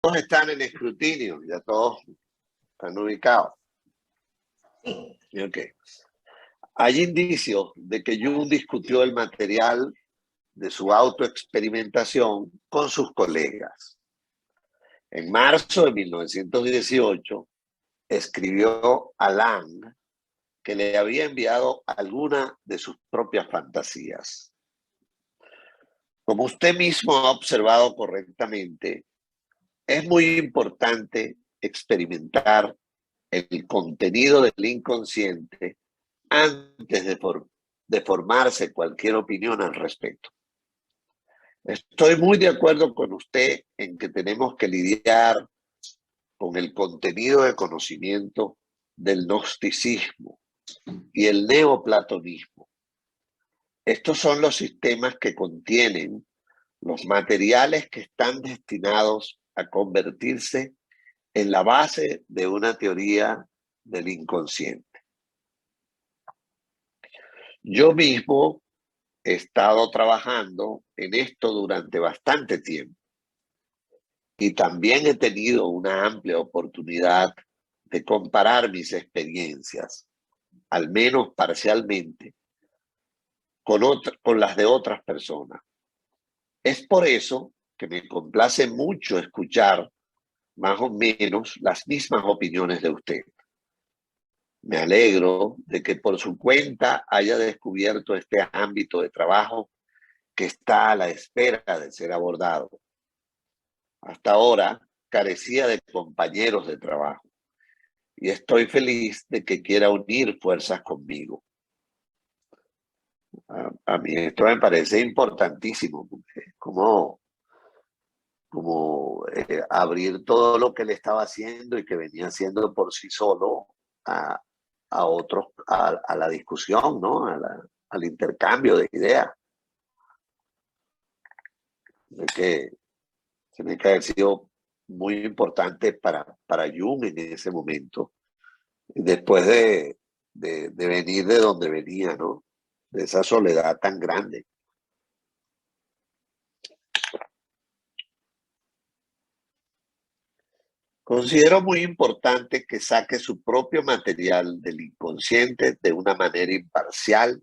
están en escrutinio, ya todos están ubicados. Okay. Hay indicios de que Jung discutió el material de su autoexperimentación con sus colegas. En marzo de 1918, escribió a Lang que le había enviado alguna de sus propias fantasías. Como usted mismo ha observado correctamente, es muy importante experimentar el contenido del inconsciente antes de formarse cualquier opinión al respecto. Estoy muy de acuerdo con usted en que tenemos que lidiar con el contenido de conocimiento del gnosticismo y el neoplatonismo. Estos son los sistemas que contienen los materiales que están destinados a convertirse en la base de una teoría del inconsciente. Yo mismo he estado trabajando en esto durante bastante tiempo y también he tenido una amplia oportunidad de comparar mis experiencias, al menos parcialmente, con las de otras personas. Es por eso que me complace mucho escuchar más o menos las mismas opiniones de usted. Me alegro de que por su cuenta haya descubierto este ámbito de trabajo que está a la espera de ser abordado. Hasta ahora carecía de compañeros de trabajo y estoy feliz de que quiera unir fuerzas conmigo. A mí esto me parece importantísimo, como abrir todo lo que él estaba haciendo y que venía haciendo por sí solo a otros, a la discusión, ¿no? Al intercambio de ideas. De que tiene que haber sido muy importante para Jung en ese momento, después de venir de donde venía, ¿no? De esa soledad tan grande. Considero muy importante que saque su propio material del inconsciente de una manera imparcial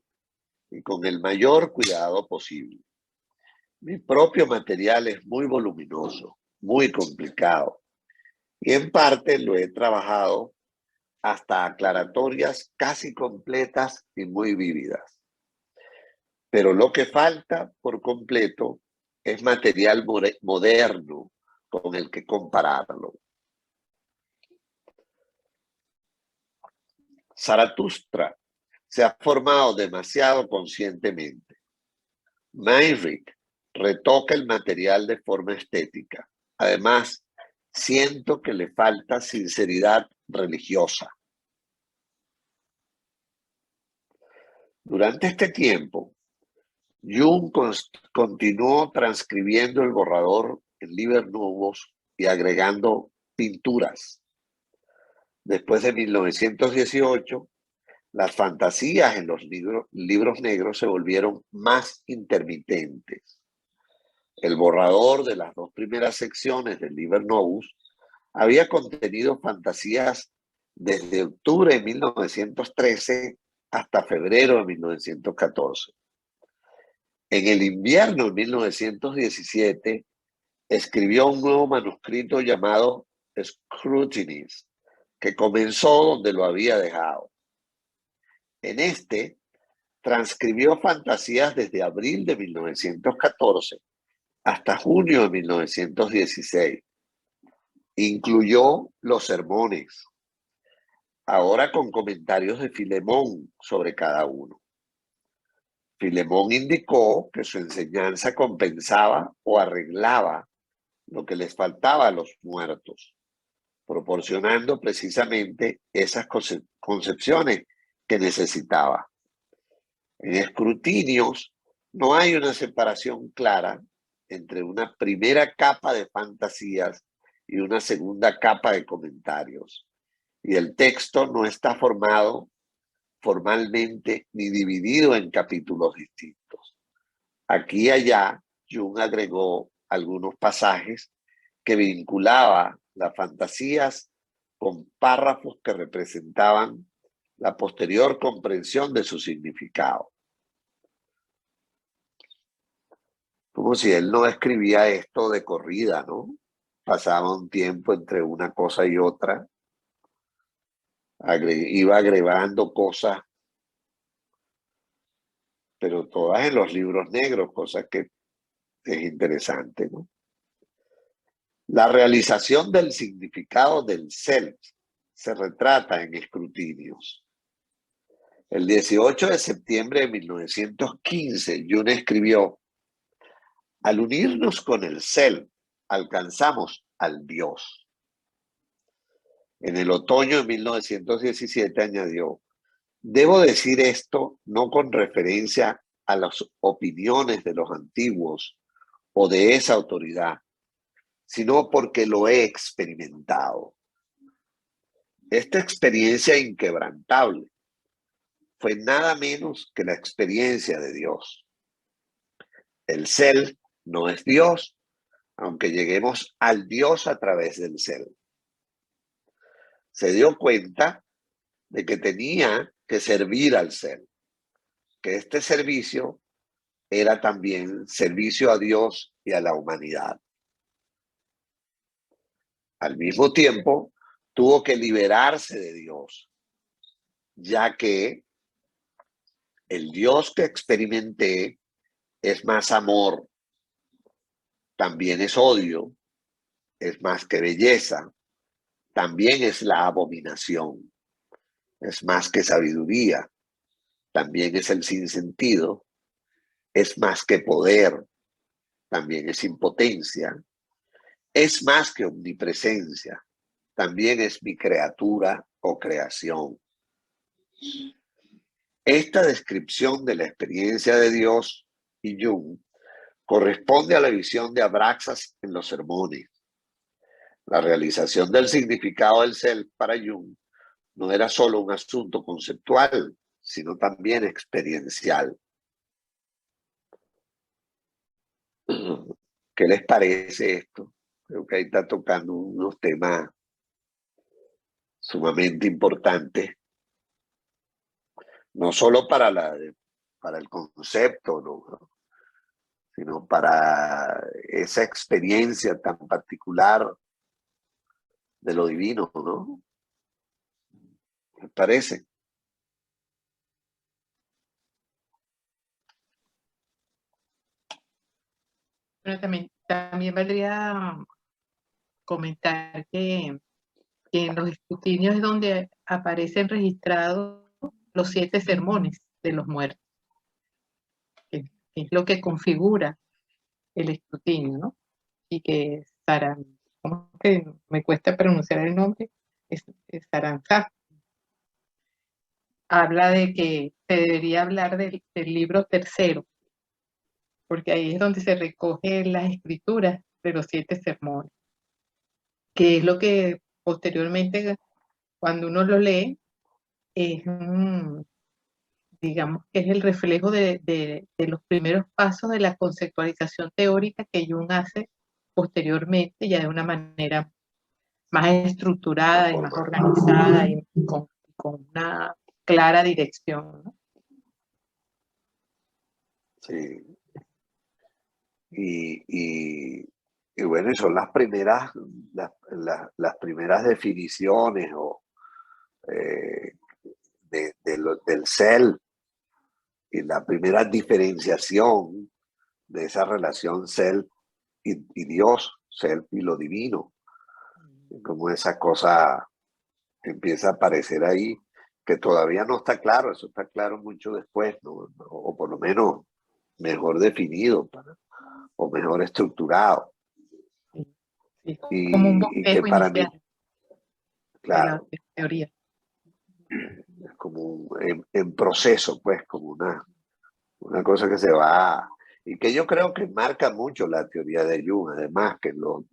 y con el mayor cuidado posible. Mi propio material es muy voluminoso, muy complicado, y en parte lo he trabajado hasta aclaratorias casi completas y muy vívidas. Pero lo que falta por completo es material moderno con el que compararlo. Zaratustra se ha formado demasiado conscientemente. Meinrich retoca el material de forma estética. Además, siento que le falta sinceridad religiosa. Durante este tiempo, Jung continuó transcribiendo el borrador en Liber Novus y agregando pinturas. Después de 1918, las fantasías en los libros negros se volvieron más intermitentes. El borrador de las dos primeras secciones del Liber Novus había contenido fantasías desde octubre de 1913 hasta febrero de 1914. En el invierno de 1917, escribió un nuevo manuscrito llamado Scrutinies, que comenzó donde lo había dejado. En este, transcribió fantasías desde abril de 1914 hasta junio de 1916. Incluyó los sermones, ahora con comentarios de Filemón sobre cada uno. Filemón indicó que su enseñanza compensaba o arreglaba lo que les faltaba a los muertos, proporcionando precisamente esas concepciones que necesitaba. En escrutinios no hay una separación clara entre una primera capa de fantasías y una segunda capa de comentarios, y el texto no está formado formalmente ni dividido en capítulos distintos. Aquí y allá, Jung agregó algunos pasajes que vinculaba las fantasías con párrafos que representaban la posterior comprensión de su significado. Como si él no escribía esto de corrida, ¿no? Pasaba un tiempo entre una cosa y otra, iba agregando cosas, pero todas en los libros negros, cosas que es interesante, ¿no? La realización del significado del self se retrata en escrutinios. El 18 de septiembre de 1915, Jung escribió: al unirnos con el self, alcanzamos al Dios. En el otoño de 1917 añadió: debo decir esto no con referencia a las opiniones de los antiguos o de esa autoridad, sino porque lo he experimentado. Esta experiencia inquebrantable fue nada menos que la experiencia de Dios. El self no es Dios, aunque lleguemos al Dios a través del self. Se dio cuenta de que tenía que servir al self, que este servicio era también servicio a Dios y a la humanidad. Al mismo tiempo, tuvo que liberarse de Dios, ya que el Dios que experimenté es más amor, también es odio, es más que belleza, también es la abominación, es más que sabiduría, también es el sinsentido, es más que poder, también es impotencia, es más que omnipresencia, también es mi criatura o creación. Esta descripción de la experiencia de Dios y Jung corresponde a la visión de Abraxas en los sermones. La realización del significado del self para Jung no era solo un asunto conceptual, sino también experiencial. ¿Qué les parece esto? Creo que ahí está tocando unos temas sumamente importantes, no solo para el concepto, ¿no? Sino para esa experiencia tan particular de lo divino, ¿no? ¿Me parece? Pero también valdría comentar que en los escrutinios es donde aparecen registrados los 7 sermones de los muertos, que es lo que configura el escrutinio, ¿no? Y que ¿cómo es que me cuesta pronunciar el nombre? Es Saranzá. Habla de que se debería hablar del libro tercero, porque ahí es donde se recogen las escrituras de los 7 sermones, que es lo que posteriormente, cuando uno lo lee, es digamos que es el reflejo de los primeros pasos de la conceptualización teórica que Jung hace posteriormente, ya de una manera más estructurada y más organizada y con una clara dirección, ¿no? Sí. Y bueno, y son las primeras, las primeras definiciones del self y la primera diferenciación de esa relación self y Dios, self y lo divino. Como esa cosa empieza a aparecer ahí, que todavía no está claro, eso está claro mucho después, ¿no? O por lo menos mejor definido o mejor estructurado. Sí, como un Y que bosquejo para mí, inicial de la claro, teoría. es como en proceso, pues, como una cosa que se va, y que yo creo que marca mucho la teoría de Jung, además que los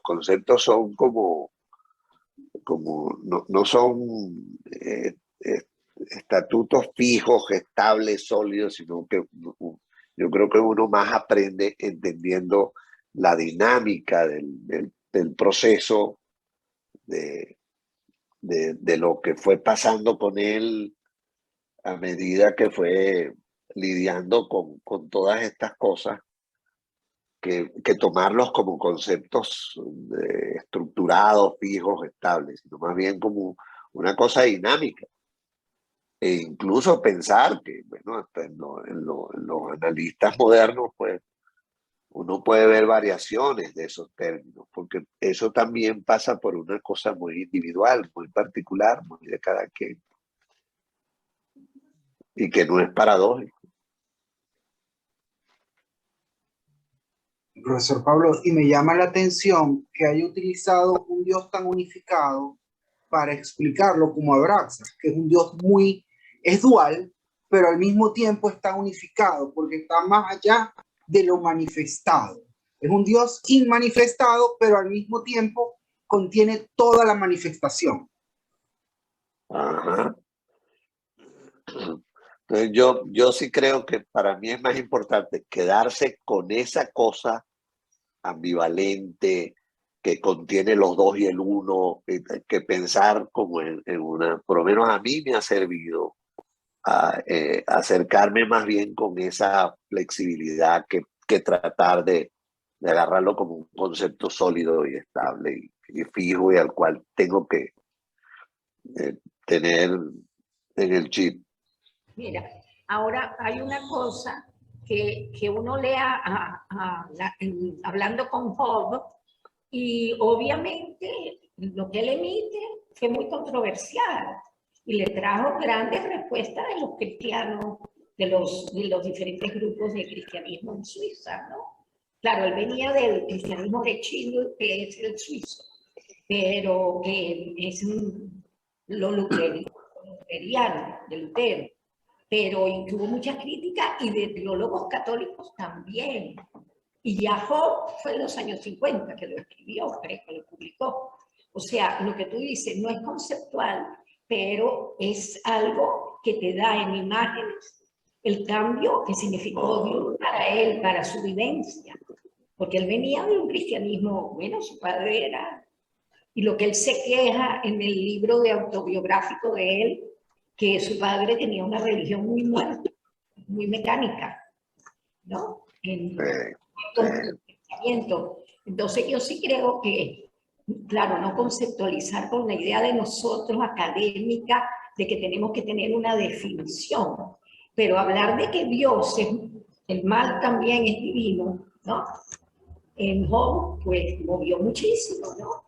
conceptos son como no son estatutos fijos, estables, sólidos, sino que yo creo que uno más aprende entendiendo la dinámica del proceso, de lo que fue pasando con él a medida que fue lidiando con todas estas cosas, que tomarlos como conceptos estructurados, fijos, estables, sino más bien como una cosa dinámica. E incluso pensar que, bueno, hasta en los analistas modernos, pues, uno puede ver variaciones de esos términos, porque eso también pasa por una cosa muy individual, muy particular, muy de cada quien, y que no es paradójico. Profesor Pablo, y me llama la atención que haya utilizado un Dios tan unificado para explicarlo como Abraxas, que es un Dios es dual, pero al mismo tiempo está unificado, porque está más allá de lo manifestado. Es un Dios inmanifestado, pero al mismo tiempo contiene toda la manifestación. Ajá. Entonces yo sí creo que para mí es más importante quedarse con esa cosa ambivalente que contiene los dos y el uno, que pensar como en una, por lo menos a mí me ha servido a acercarme más bien con esa flexibilidad que tratar de agarrarlo como un concepto sólido y estable y fijo y al cual tengo que tener en el chip. Mira, ahora hay una cosa que uno lea hablando con Job, y obviamente lo que él emite fue muy controversial y le trajo grandes respuestas de los cristianos, de los diferentes grupos de cristianismo en Suiza, ¿no? Claro, él venía del cristianismo de Chile, que es el suizo, pero que es lo luteriano, de Lutero, pero tuvo muchas críticas y de teólogos católicos también. Y ya Job fue en los años 50 que lo escribió, creo que lo publicó. O sea, lo que tú dices no es conceptual, pero es algo que te da en imágenes el cambio que significó Dios para él, para su vivencia. Porque él venía de un cristianismo, bueno, su padre era, y lo que él se queja en el libro de autobiográfico de él, que su padre tenía una religión muy muerta, muy mecánica, ¿no? Entonces yo sí creo que, claro, no conceptualizar con la idea de nosotros académica de que tenemos que tener una definición, pero hablar de que Dios es, el mal también es divino, ¿no? En Job, pues movió muchísimo, ¿no?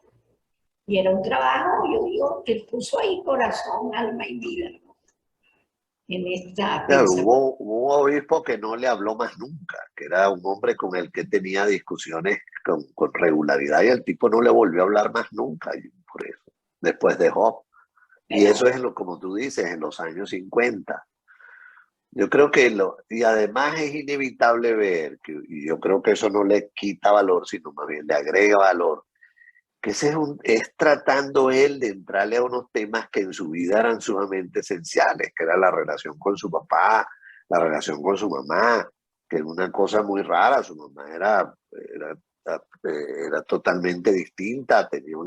Y era un trabajo, yo digo, que puso ahí corazón, alma y vida, ¿no? En esta... Claro, hubo un obispo que no le habló más nunca, que era un hombre con el que tenía discusiones con regularidad y el tipo no le volvió a hablar más nunca, por eso, después de Job. Y eso es como tú dices, en los años 50. Yo creo que y además es inevitable ver, y yo creo que eso no le quita valor, sino más bien le agrega valor, que ese es tratando él de entrarle a unos temas que en su vida eran sumamente esenciales, que era la relación con su papá, la relación con su mamá, que es una cosa muy rara. Su mamá era totalmente distinta, tenía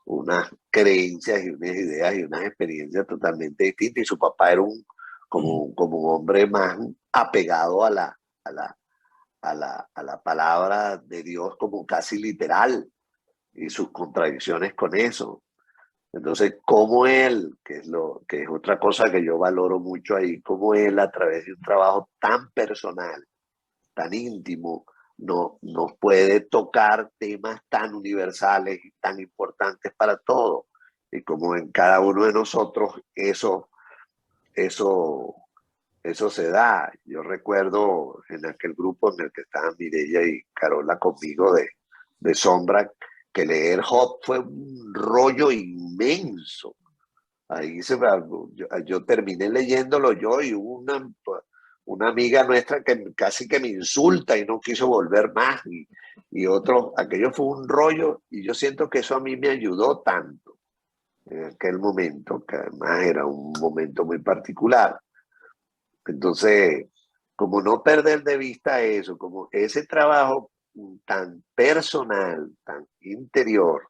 unas creencias y unas ideas y unas experiencias totalmente distintas, y su papá era como un hombre más apegado a la palabra de Dios, como casi literal, y sus contradicciones con eso. Entonces, como él, que es otra cosa que yo valoro mucho ahí, como él, a través de un trabajo tan personal, tan íntimo, nos puede tocar temas tan universales y tan importantes para todos. Y como en cada uno de nosotros eso se da. Yo recuerdo en aquel grupo en el que estaban Mireia y Carola conmigo de Sombra, que leer Job fue un rollo inmenso. Ahí yo terminé leyéndolo yo, y una amiga nuestra que casi que me insulta y no quiso volver más, y otro, aquello fue un rollo, y yo siento que eso a mí me ayudó tanto en aquel momento, que además era un momento muy particular. Entonces, como no perder de vista eso, como ese trabajo tan personal, tan interior,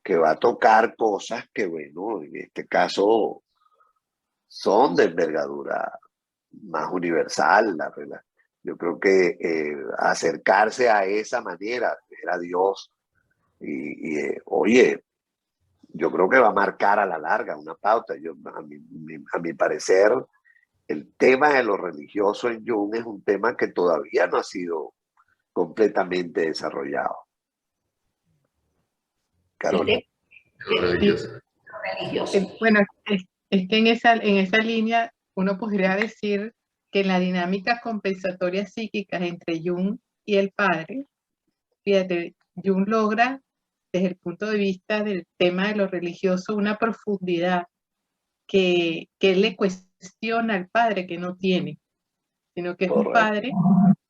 que va a tocar cosas que, bueno, en este caso son de envergadura más universal. Yo creo que acercarse a esa manera, ver a Dios oye, yo creo que va a marcar a la larga una pauta. A mi parecer, el tema de lo religioso en Jung es un tema que todavía no ha sido completamente desarrollado. Carol. Religioso. Bueno, es que en esa línea uno podría decir que en la dinámica compensatoria psíquica entre Jung y el padre, fíjate, Jung logra, desde el punto de vista del tema de lo religioso, una profundidad que él le cuestiona al padre que no tiene, sino que es un padre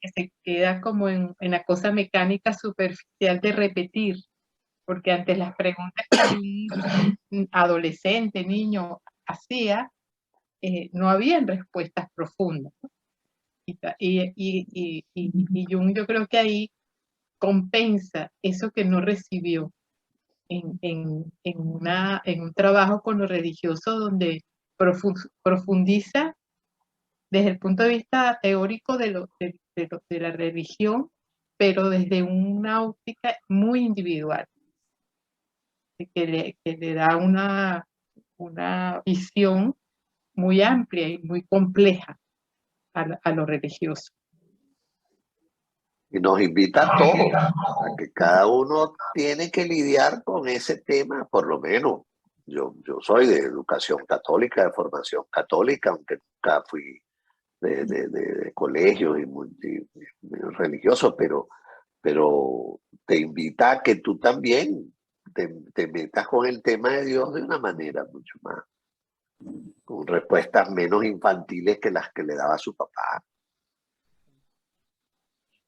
que se queda como en la cosa mecánica superficial de repetir, porque ante las preguntas que un adolescente, niño hacía, no habían respuestas profundas. Y Jung, yo creo que ahí compensa eso que no recibió en un trabajo con lo religioso donde profundiza desde el punto de vista teórico de la religión, pero desde una óptica muy individual, que le da una visión muy amplia y muy compleja a lo religioso. Y nos invita a todos, a que cada uno tiene que lidiar con ese tema, por lo menos. Yo soy de educación católica, de formación católica, aunque nunca fui de colegio y religioso, pero te invita a que tú también te metas con el tema de Dios de una manera mucho más, con respuestas menos infantiles que las que le daba su papá.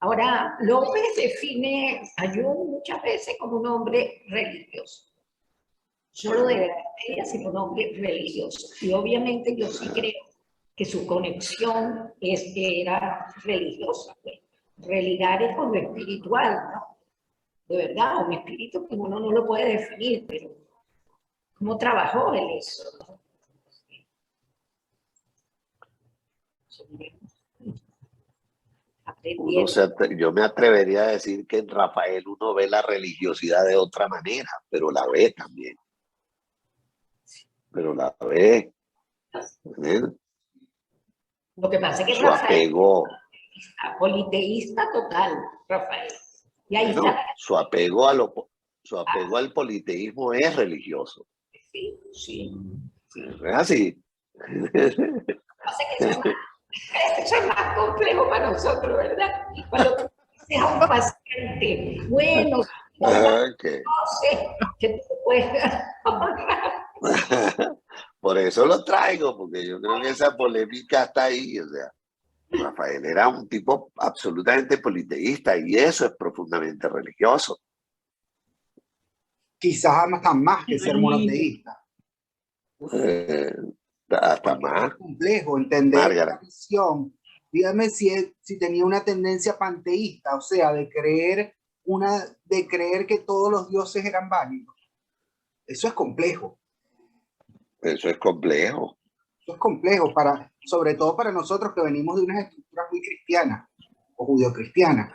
Ahora, López define a Jung muchas veces como un hombre religioso. Solo de ella sino un hombre religioso. Y obviamente yo sí creo que su conexión era religiosa. Pues. Religar es con lo espiritual, ¿no? De verdad, un espíritu que uno no lo puede definir, pero ¿cómo trabajó él eso? ¿No? Yo me atrevería a decir que en Rafael uno ve la religiosidad de otra manera, pero la ve también. Pero la ve. Lo que pasa es que su Rafael apego, politeísta total, Rafael. Y ahí bueno, está. su apego al politeísmo es religioso. Sí, sí. ¿Es así? Pasa que eso es más complejo para nosotros, ¿verdad? Cuando tú seas un paciente, bueno, Okay. no sé, que te puedas Por eso lo traigo, porque yo creo que esa polémica está ahí. O sea, Rafael era un tipo absolutamente politeísta y eso es profundamente religioso. Quizás hasta más que ser monoteísta. Hasta más. Es complejo entender la visión. Dígame si tenía una tendencia panteísta, o sea, de creer que todos los dioses eran válidos. Eso es complejo. Eso es complejo. Eso es complejo, sobre todo para nosotros que venimos de unas estructuras muy cristianas o judeocristianas.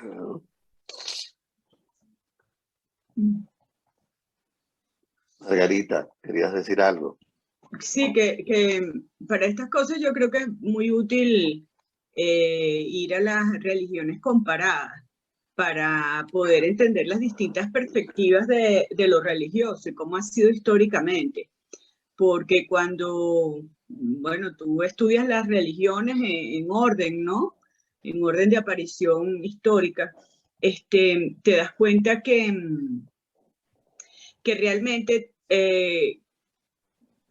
Margarita, ¿querías decir algo? Sí, que para estas cosas yo creo que es muy útil ir a las religiones comparadas para poder entender las distintas perspectivas de lo religioso y cómo ha sido históricamente. Porque cuando, bueno, tú estudias las religiones en orden, ¿no? En orden de aparición histórica, te das cuenta que realmente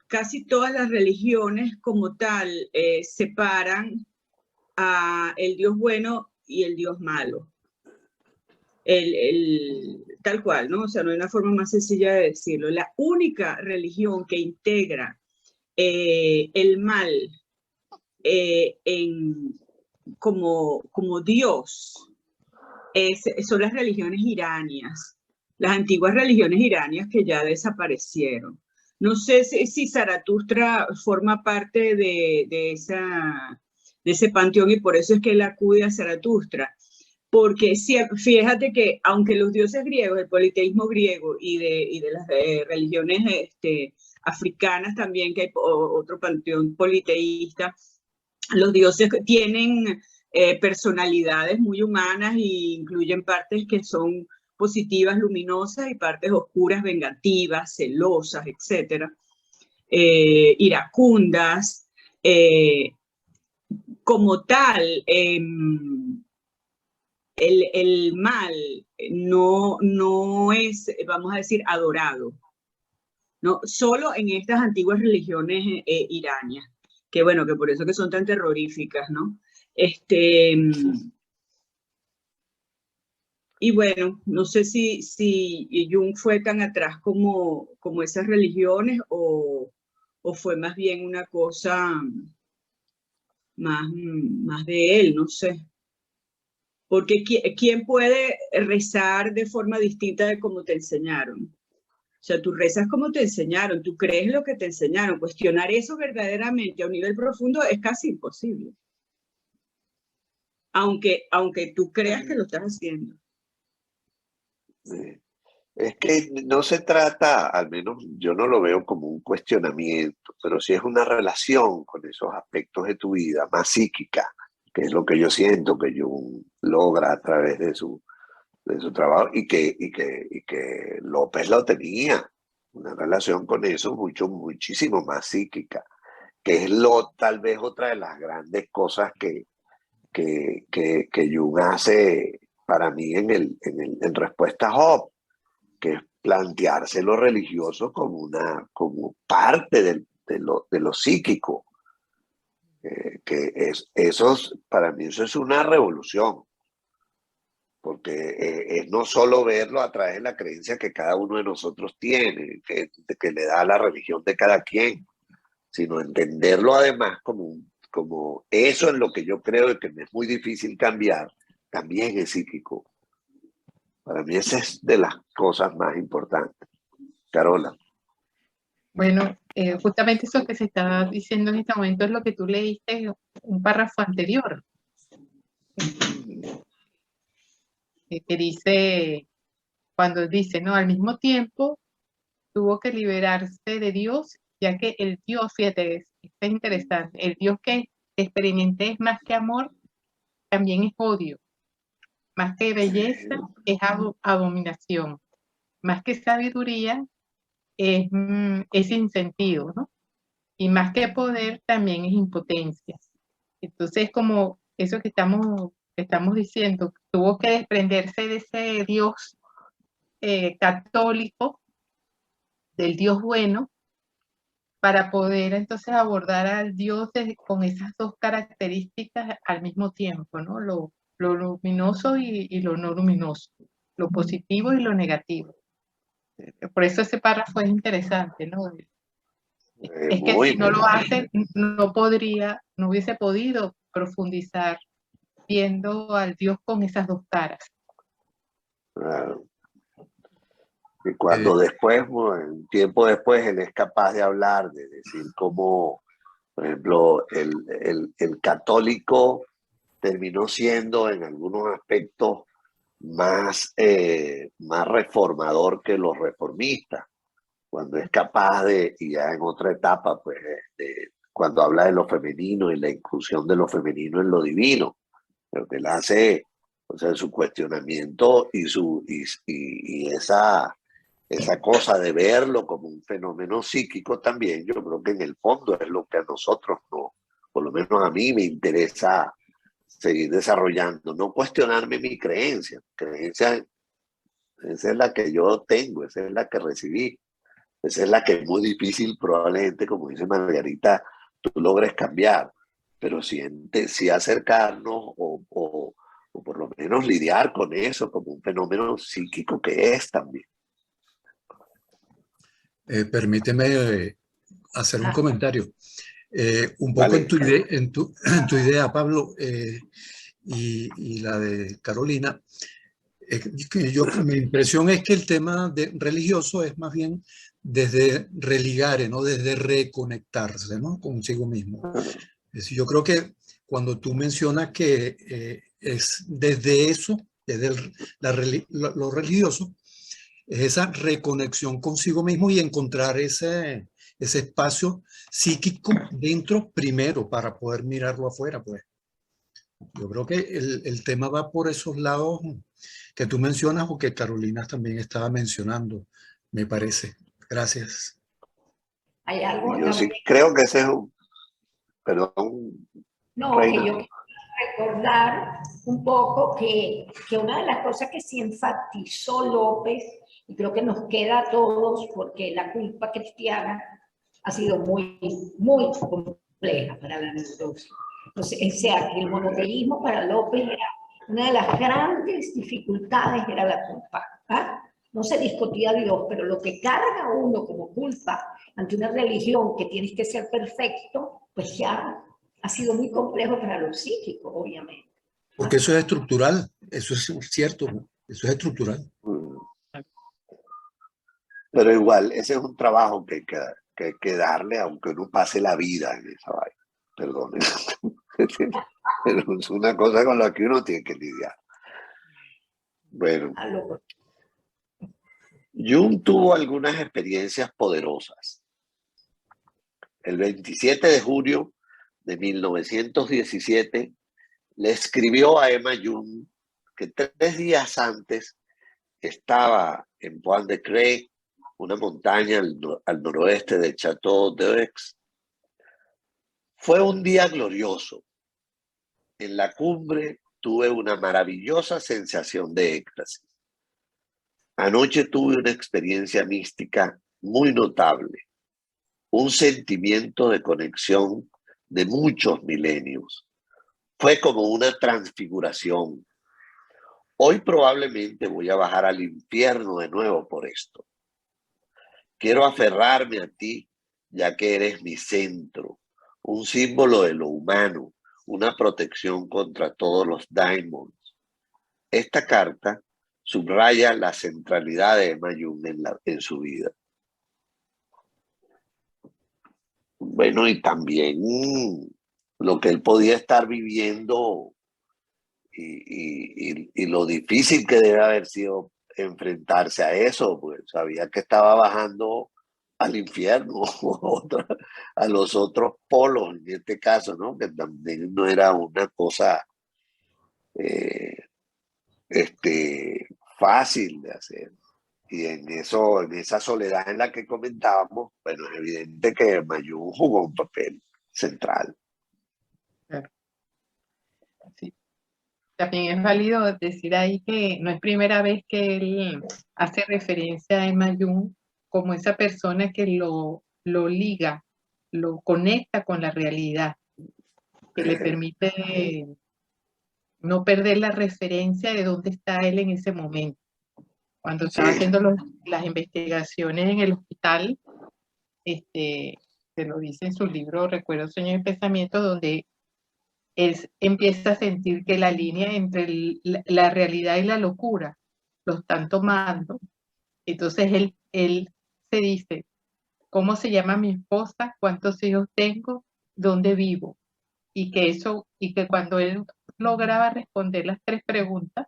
casi todas las religiones como tal separan a el Dios bueno y el Dios malo. Tal cual, ¿no? O sea, no hay una forma más sencilla de decirlo. La única religión que integra el mal como Dios son las religiones iranias, las antiguas religiones iranias que ya desaparecieron. No sé si Zaratustra forma parte de ese panteón y por eso es que él acude a Zaratustra. Porque fíjate que aunque los dioses griegos, el politeísmo griego y de las religiones africanas también, que hay otro panteón politeísta, los dioses tienen personalidades muy humanas e incluyen partes que son positivas, luminosas, y partes oscuras, vengativas, celosas, etc. Iracundas. Como tal, el mal no es, vamos a decir, adorado, ¿no? Solo en estas antiguas religiones iranias, que bueno, que por eso que son tan terroríficas, ¿no? Y bueno, no sé si Jung fue tan atrás como esas religiones o fue más bien una cosa más de él, no sé. Porque ¿quién puede rezar de forma distinta de como te enseñaron? O sea, tú rezas como te enseñaron, tú crees lo que te enseñaron. Cuestionar eso verdaderamente a un nivel profundo es casi imposible. Aunque tú creas que lo estás haciendo. Es que no se trata, al menos yo no lo veo como un cuestionamiento, pero sí es una relación con esos aspectos de tu vida más psíquica, que es lo que yo siento que Jung logra a través de su trabajo y que López lo tenía, una relación con eso muchísimo más psíquica, que es tal vez otra de las grandes cosas que Jung hace para mí en respuesta a Hobbes, que es plantearse lo religioso como parte de lo psíquico. Para mí eso es una revolución, porque es no solo verlo a través de la creencia que cada uno de nosotros tiene, que le da la religión de cada quien, sino entenderlo además como eso en lo que yo creo que me es muy difícil cambiar, también es psíquico. Para mí esa es de las cosas más importantes. Carola. Bueno, justamente eso que se está diciendo en este momento es lo que tú leíste en un párrafo anterior, que dice, cuando dice, ¿no? Al mismo tiempo tuvo que liberarse de Dios, ya que el Dios, fíjate, es interesante, el Dios que experimenté es más que amor, también es odio, más que belleza es abominación, más que sabiduría es sinsentido, ¿no? Y más que poder también es impotencia. Entonces, como eso que estamos diciendo, tuvo que desprenderse de ese Dios católico, del Dios bueno, para poder entonces abordar al Dios con esas dos características al mismo tiempo, ¿no? Lo luminoso y lo no luminoso, lo positivo y lo negativo. Por eso ese párrafo es interesante, ¿no? Es que si no lo hace, no hubiese podido profundizar viendo al Dios con esas dos caras. Claro. Y cuando después, un tiempo después, él es capaz de hablar, de decir cómo, por ejemplo, el católico terminó siendo en algunos aspectos más reformador que los reformistas, cuando es capaz y ya en otra etapa, pues, cuando habla de lo femenino y la inclusión de lo femenino en lo divino, pero que él hace, o sea, su cuestionamiento y esa cosa de verlo como un fenómeno psíquico también, yo creo que en el fondo es lo que a nosotros no, por lo menos a mí me interesa seguir desarrollando, no cuestionarme mi creencia, esa es la que yo tengo, esa es la que recibí, esa es la que es muy difícil probablemente, como dice Margarita, tú logres cambiar, pero sí acercarnos o por lo menos lidiar con eso como un fenómeno psíquico que es también. Permíteme hacer un comentario. Un poco Vale. en tu idea, Pablo, y la de Carolina, Mi impresión es que el tema religioso es más bien desde religare, ¿no? Desde reconectarse, ¿no? Consigo mismo. Es decir, yo creo que cuando tú mencionas que es desde eso, desde lo religioso, es esa reconexión consigo mismo y encontrar ese espacio psíquico dentro primero para poder mirarlo afuera, pues. Yo creo que el tema va por esos lados que tú mencionas o que Carolina también estaba mencionando, me parece. Gracias. Hay algo Yo sí también, creo que ese es un... Perdón, no, Reina. que yo quiero recordar un poco que una de las cosas que sí enfatizó López, y creo que nos queda a todos, porque la culpa cristiana ha sido muy, muy compleja para la neurosis. Entonces, o sea, que el monoteísmo para López era una de las grandes dificultades, era la culpa. ¿Ah? No se discutía Dios, pero lo que carga uno como culpa ante una religión que tienes que ser perfecto, pues ya ha sido muy complejo para los psíquicos, obviamente. Porque eso es estructural, eso es cierto, eso es estructural. Pero igual, ese es un trabajo que hay que darle, aunque uno pase la vida en esa vaina. Perdón. Pero es una cosa con la que uno tiene que lidiar. Bueno, Jung tuvo algunas experiencias poderosas. El 27 de julio de 1917 le escribió a Emma Jung que 3 días antes estaba en Pointe-de-Craie, una montaña al noroeste de Château-d'Œx. Fue un día glorioso. En la cumbre tuve una maravillosa sensación de éxtasis. Anoche tuve una experiencia mística muy notable, un sentimiento de conexión de muchos milenios. Fue como una transfiguración. Hoy probablemente voy a bajar al infierno de nuevo por esto. Quiero aferrarme a ti, ya que eres mi centro, un símbolo de lo humano, una protección contra todos los daimons. Esta carta subraya la centralidad de Emma Jung en su vida. Bueno, y también lo que él podía estar viviendo y lo difícil que debe haber sido enfrentarse a eso, pues sabía que estaba bajando al infierno, a los otros polos, en este caso, ¿no? Que también no era una cosa fácil de hacer. Y en esa soledad en la que comentábamos, bueno, es evidente que Mayún jugó un papel central. Claro. Sí. También es válido decir ahí que no es primera vez que él hace referencia a Emma Jung como esa persona que lo liga, lo conecta con la realidad, que le permite no perder la referencia de dónde está él en ese momento. Cuando estaba haciendo las investigaciones en el hospital, se lo dice en su libro Recuerdos, Sueños y Pensamientos, donde él empieza a sentir que la línea entre la realidad y la locura lo están tomando. Entonces él se dice, ¿cómo se llama mi esposa? ¿Cuántos hijos tengo? ¿Dónde vivo? Y que cuando él lograba responder las 3 preguntas,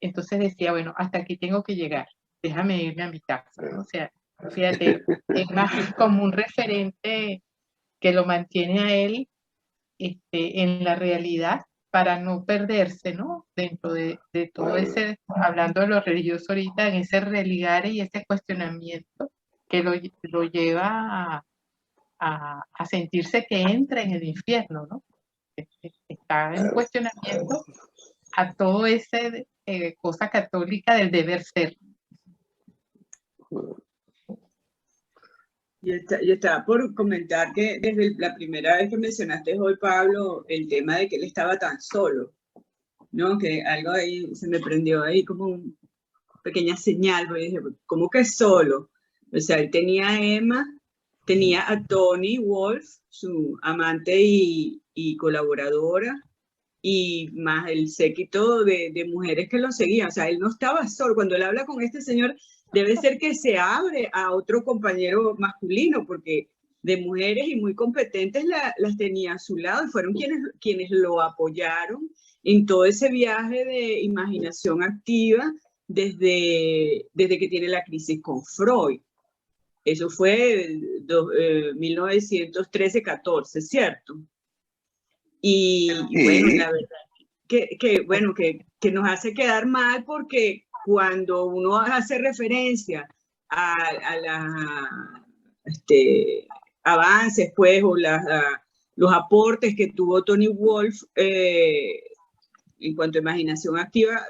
entonces decía, bueno, hasta aquí tengo que llegar, déjame irme a mi casa, ¿no? O sea, fíjate, es más como un referente que lo mantiene a él en la realidad para no perderse, ¿no? Dentro de todo ese, hablando de lo religioso ahorita, en ese religar y ese cuestionamiento que lo lleva a sentirse que entra en el infierno, ¿no? Está en cuestionamiento a todo ese cosa católica del deber ser. Yo estaba por comentar que desde la primera vez que mencionaste hoy, Pablo, el tema de que él estaba tan solo, ¿no? Que algo ahí se me prendió ahí como una pequeña señal, porque dije, ¿cómo que solo? O sea, él tenía a Emma, tenía a Toni Wolff, su amante y colaboradora, y más el séquito de mujeres que lo seguían. O sea, él no estaba solo. Cuando él habla con este señor, debe ser que se abre a otro compañero masculino, porque de mujeres y muy competentes las tenía a su lado y fueron quienes lo apoyaron en todo ese viaje de imaginación activa desde que tiene la crisis con Freud. Eso fue 1913-14, ¿cierto? Y bueno, la verdad que nos hace quedar mal, porque cuando uno hace referencia a avances, pues, o los aportes que tuvo Tony Wolff en cuanto a imaginación activa,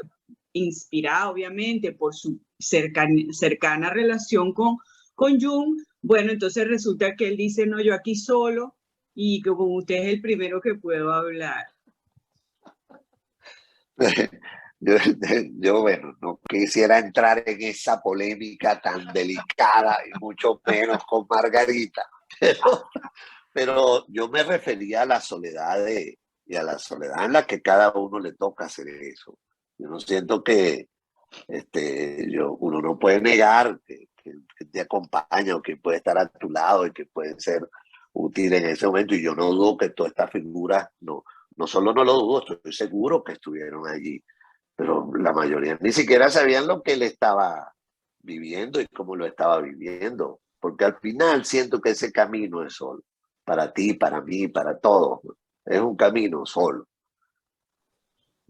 inspirada obviamente por su cercana relación con Jung, bueno, entonces resulta que él dice, no, yo aquí solo, y que con usted es el primero que puedo hablar. Yo, bueno, no quisiera entrar en esa polémica tan delicada y mucho menos con Margarita, pero yo me refería a la soledad y a la soledad en la que cada uno le toca hacer eso. Yo no siento que uno no puede negar que te acompaña o que puede estar a tu lado y que puede ser útil en ese momento, y yo no dudo que todas estas figuras, no solo no lo dudo, estoy seguro que estuvieron allí, pero la mayoría ni siquiera sabían lo que él estaba viviendo y cómo lo estaba viviendo, porque al final siento que ese camino es solo, para ti, para mí, para todos, es un camino solo,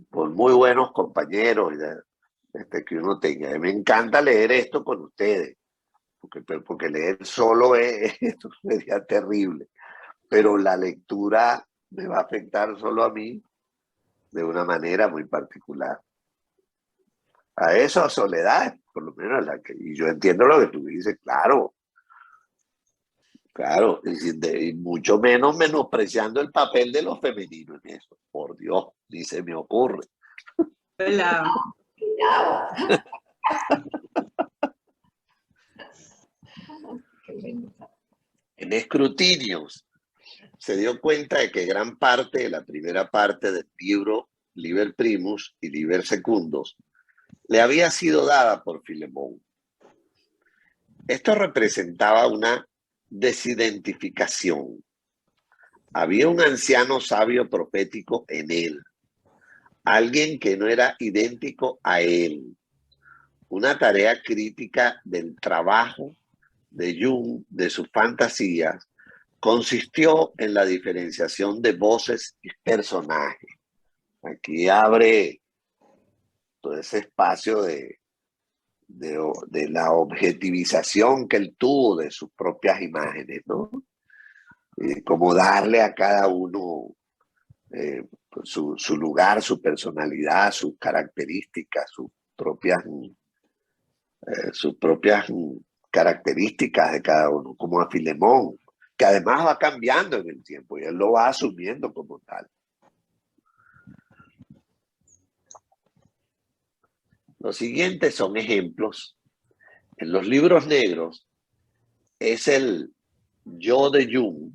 por muy buenos compañeros que uno tenga. Me encanta leer esto con ustedes, porque leer solo esto sería terrible, pero la lectura me va a afectar solo a mí de una manera muy particular. A eso, a soledad, por lo menos y yo entiendo lo que tú dices, claro, y mucho menos menospreciando el papel de los femeninos en eso, por Dios, ni se me ocurre. En Escrutinios se dio cuenta de que gran parte de la primera parte del libro Liber Primus y Liber Secundus le había sido dada por Filemón. Esto representaba una desidentificación. Había un anciano sabio profético en él, alguien que no era idéntico a él. Una tarea crítica del trabajo de Jung, de sus fantasías, consistió en la diferenciación de voces y personajes. Aquí abre todo ese espacio de la objetivización que él tuvo de sus propias imágenes, ¿no? Como darle a cada uno su lugar, su personalidad, sus características, sus propias características de cada uno, como a Filemón, que además va cambiando en el tiempo y él lo va asumiendo como tal. Los siguientes son ejemplos. En los libros negros es el yo de Jung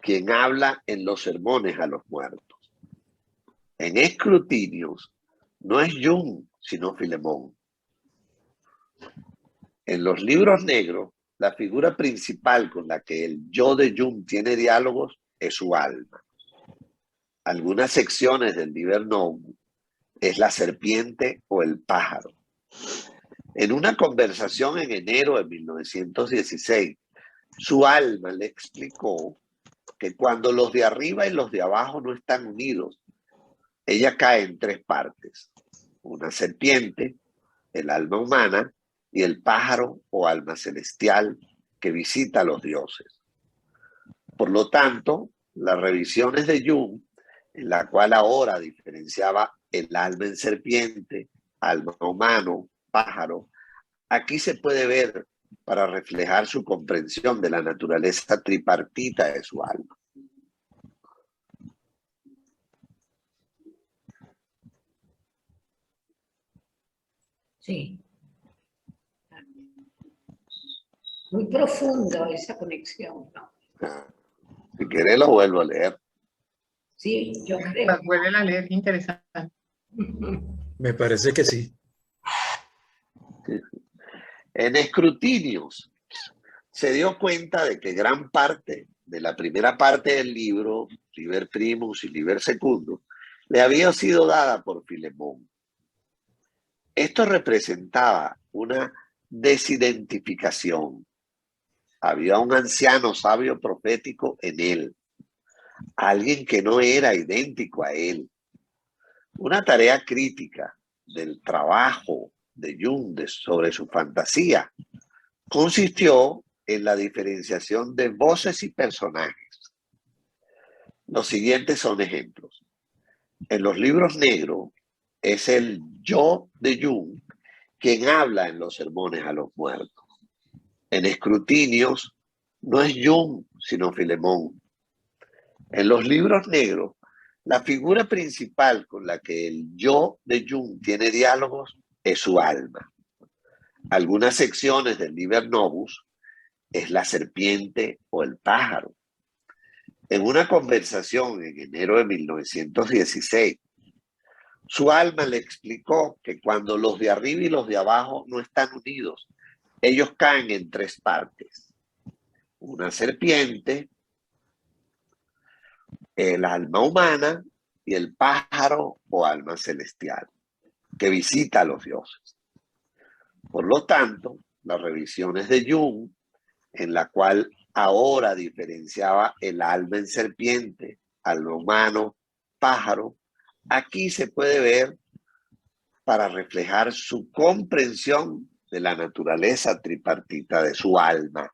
quien habla en los sermones a los muertos. En Escrutinios no es Jung, sino Filemón. En los libros negros, la figura principal con la que el yo de Jung tiene diálogos es su alma. Algunas secciones del Liber Novum es la serpiente o el pájaro. En una conversación en enero de 1916, su alma le explicó que cuando los de arriba y los de abajo no están unidos, ella cae en tres partes: una serpiente, el alma humana, y el pájaro o alma celestial que visita a los dioses. Por lo tanto, las revisiones de Jung, en la cual ahora diferenciaba el alma en serpiente, alma humano, pájaro, aquí se puede ver para reflejar su comprensión de la naturaleza tripartita de su alma. Sí. Muy profundo esa conexión, ¿no? Si querés lo vuelvo a leer. Sí, yo creo. Vuelve a leer, interesante. Me parece que sí. En escrutinios se dio cuenta de que gran parte de la primera parte del libro, Liber Primus y Liber Secundus, le había sido dada por Filemón. Esto representaba una desidentificación. Había un anciano sabio profético en él, alguien que no era idéntico a él. Una tarea crítica del trabajo de Jung sobre su fantasía consistió en la diferenciación de voces y personajes. Los siguientes son ejemplos. En los libros negros es el yo de Jung quien habla en los sermones a los muertos. En escrutinios no es Jung, sino Filemón. En los libros negros, la figura principal con la que el yo de Jung tiene diálogos es su alma. Algunas secciones del Liber Novus es la serpiente o el pájaro. En una conversación en enero de 1916, su alma le explicó que cuando los de arriba y los de abajo no están unidos, ellos caen en tres partes. Una serpiente, el alma humana y el pájaro o alma celestial, que visita a los dioses. Por lo tanto, las revisiones de Jung, en la cual ahora diferenciaba el alma en serpiente, alma humano, pájaro, aquí se puede ver para reflejar su comprensión de la naturaleza tripartita de su alma.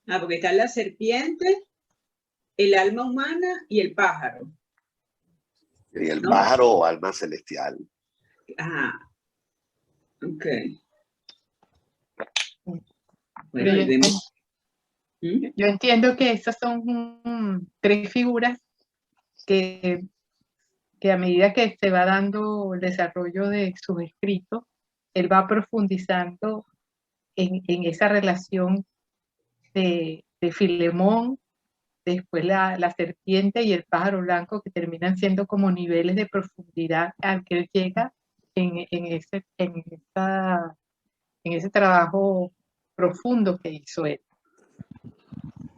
Porque está la serpiente, el alma humana y el pájaro. Y el ¿no? pájaro o alma celestial. Ajá. Ok. Pero yo entiendo que esas son tres figuras que a medida que se va dando el desarrollo de sus escritos, él va profundizando en esa relación de Filemón, después la serpiente y el pájaro blanco, que terminan siendo como niveles de profundidad al que él llega en ese trabajo profundo que hizo él.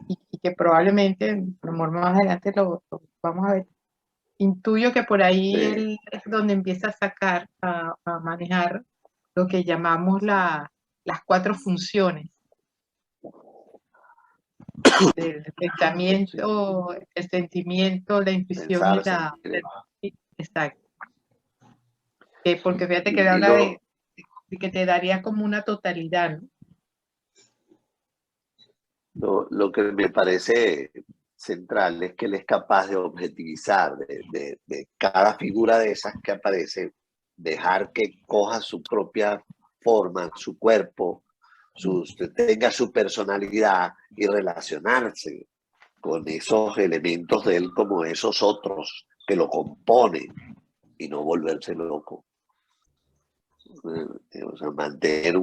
Y que probablemente, por lo más adelante lo vamos a ver. Intuyo que por ahí Sí. él es donde empieza a sacar, a manejar lo que llamamos las cuatro funciones del pensamiento, el sentimiento, la intuición Pensar, exacto. Porque fíjate que y habla de que te daría como una totalidad, ¿no? lo que me parece central es que él es capaz de objetivizar de cada figura de esas que aparece, dejar que coja su propia forma, su cuerpo, tenga su personalidad y relacionarse con esos elementos de él como esos otros que lo componen y no volverse loco. O sea, mantener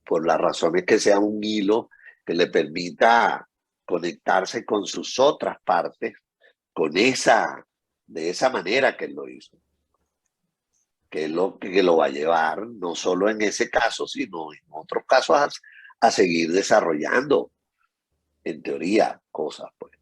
por las razones que sea un hilo que le permita conectarse con sus otras partes de esa manera que él lo hizo. Que es lo que lo va a llevar, no solo en ese caso, sino en otros casos a seguir desarrollando, en teoría, cosas, pues.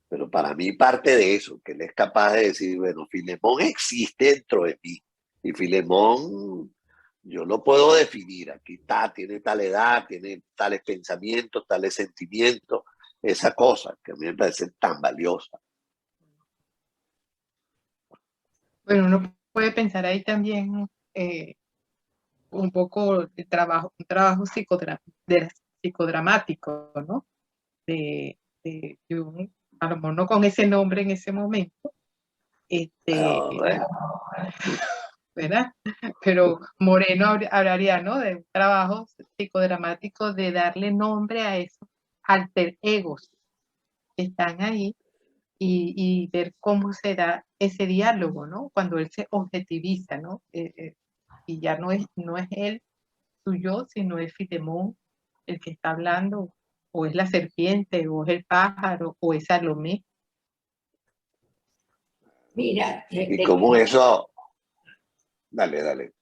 Pero para mí parte de eso, que él es capaz de decir, bueno, Filemón existe dentro de mí. Y Filemón, yo lo puedo definir. Aquí está, tiene tal edad, tiene tales pensamientos, tales sentimientos, esa cosa que a mí me parece tan valiosa. Bueno, uno puede pensar ahí también un poco un trabajo psicodramático, ¿no? De Jung, a lo mejor no con ese nombre en ese momento, ¿verdad? Pero Moreno hablaría, ¿no? De un trabajo psicodramático de darle nombre a esos alter egos que están ahí y ver cómo se da ese diálogo, ¿no? Cuando él se objetiviza, ¿no? Y ya no es él su yo, sino es Filemón el que está hablando, o es la serpiente, o es el pájaro, o es Salomé. Mira, Y cómo eso... Dale, dale.